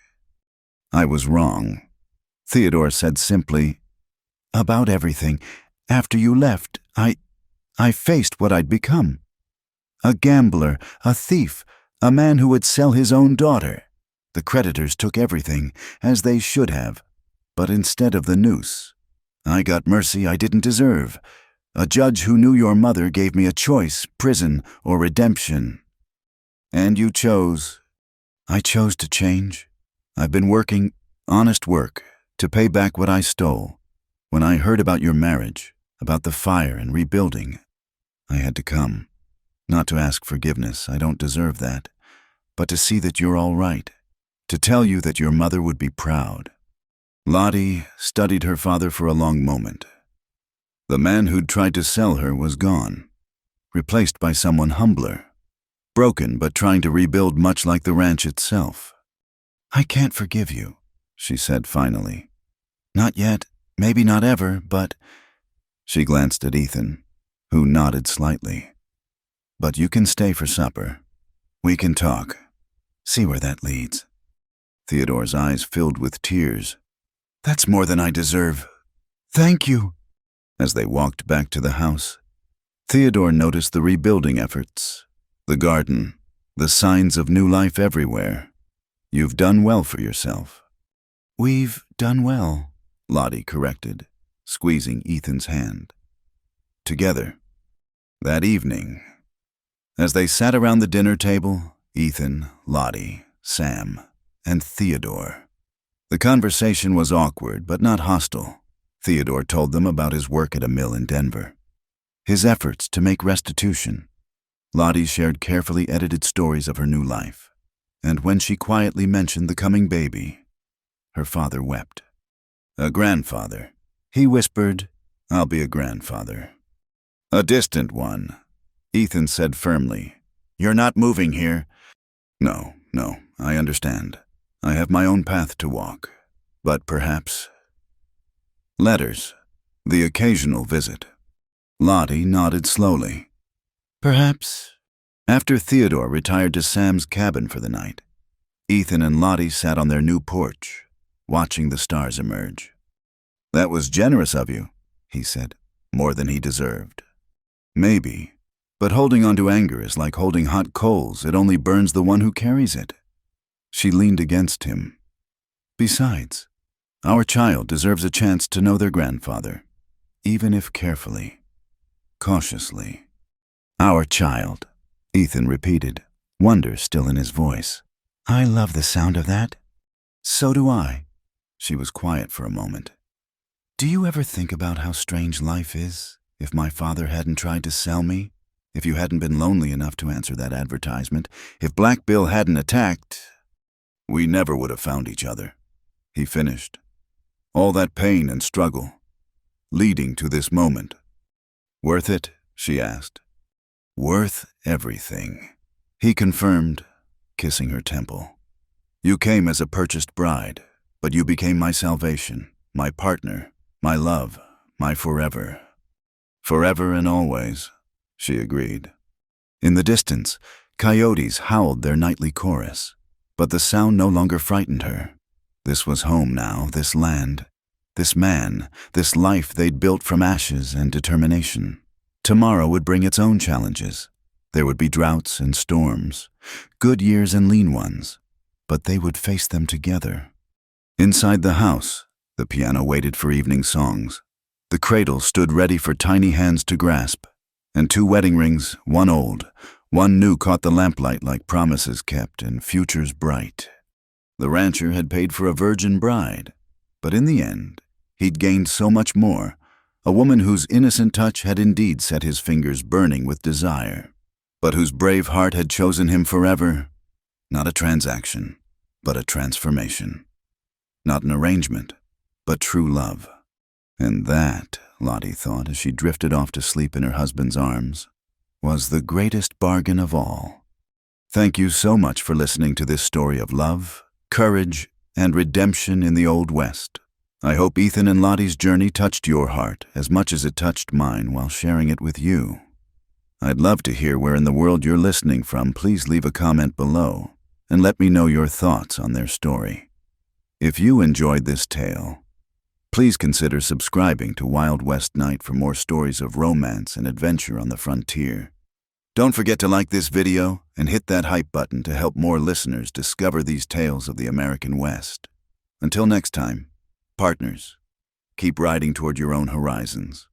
I was wrong. Theodore said simply, about everything. After you left, I faced what I'd become. A gambler, a thief, a man who would sell his own daughter. The creditors took everything, as they should have. But instead of the noose, I got mercy I didn't deserve. A judge who knew your mother gave me a choice, prison or redemption. And you chose. I chose to change. I've been working, honest work, to pay back what I stole. When I heard about your marriage, about the fire and rebuilding, I had to come. Not to ask forgiveness, I don't deserve that, but to see that you're all right, to tell you that your mother would be proud. Lottie studied her father for a long moment. The man who'd tried to sell her was gone, replaced by someone humbler, broken but trying to rebuild much like the ranch itself. I can't forgive you, she said finally. Not yet, maybe not ever, but... She glanced at Ethan, who nodded slightly. But you can stay for supper. We can talk. See where that leads. Theodore's eyes filled with tears. That's more than I deserve. Thank you. As they walked back to the house, Theodore noticed the rebuilding efforts, the garden, the signs of new life everywhere. You've done well for yourself. We've done well, Lottie corrected, squeezing Ethan's hand. Together. That evening, as they sat around the dinner table, Ethan, Lottie, Sam, and Theodore. The conversation was awkward but not hostile. Theodore told them about his work at a mill in Denver, his efforts to make restitution. Lottie shared carefully edited stories of her new life, and when she quietly mentioned the coming baby, her father wept. A grandfather. He whispered, I'll be a grandfather. A distant one. Ethan said firmly, You're not moving here. No, I understand. I have my own path to walk, but perhaps... Letters. The occasional visit. Lottie nodded slowly. Perhaps. After Theodore retired to Sam's cabin for the night, Ethan and Lottie sat on their new porch, watching the stars emerge. That was generous of you, he said, more than he deserved. Maybe, but holding on to anger is like holding hot coals. It only burns the one who carries it. She leaned against him. Besides, our child deserves a chance to know their grandfather, even if carefully, cautiously. Our child, Ethan repeated, wonder still in his voice. I love the sound of that. So do I. She was quiet for a moment. Do you ever think about how strange life is if my father hadn't tried to sell me? If you hadn't been lonely enough to answer that advertisement? If Black Bill hadn't attacked? We never would have found each other, he finished. All that pain and struggle, leading to this moment. Worth it? She asked. Worth everything, he confirmed, kissing her temple. You came as a purchased bride, but you became my salvation, my partner, My love, my forever. Forever and always, she agreed. In the distance, coyotes howled their nightly chorus, but the sound no longer frightened her. This was home now, this land, this man, this life they'd built from ashes and determination. Tomorrow would bring its own challenges. There would be droughts and storms, good years and lean ones, but they would face them together. Inside the house, the piano waited for evening songs. The cradle stood ready for tiny hands to grasp, and 2 wedding rings, one old, one new, caught the lamplight like promises kept and futures bright. The rancher had paid for a virgin bride, but in the end, he'd gained so much more, a woman whose innocent touch had indeed set his fingers burning with desire, but whose brave heart had chosen him forever. Not a transaction, but a transformation. Not an arrangement, but true love. And that, Lottie thought as she drifted off to sleep in her husband's arms, was the greatest bargain of all. Thank you so much for listening to this story of love, courage, and redemption in the Old West. I hope Ethan and Lottie's journey touched your heart as much as it touched mine while sharing it with you. I'd love to hear where in the world you're listening from. Please leave a comment below and let me know your thoughts on their story. If you enjoyed this tale, please consider subscribing to Wild West Night for more stories of romance and adventure on the frontier. Don't forget to like this video and hit that hype button to help more listeners discover these tales of the American West. Until next time, partners, keep riding toward your own horizons.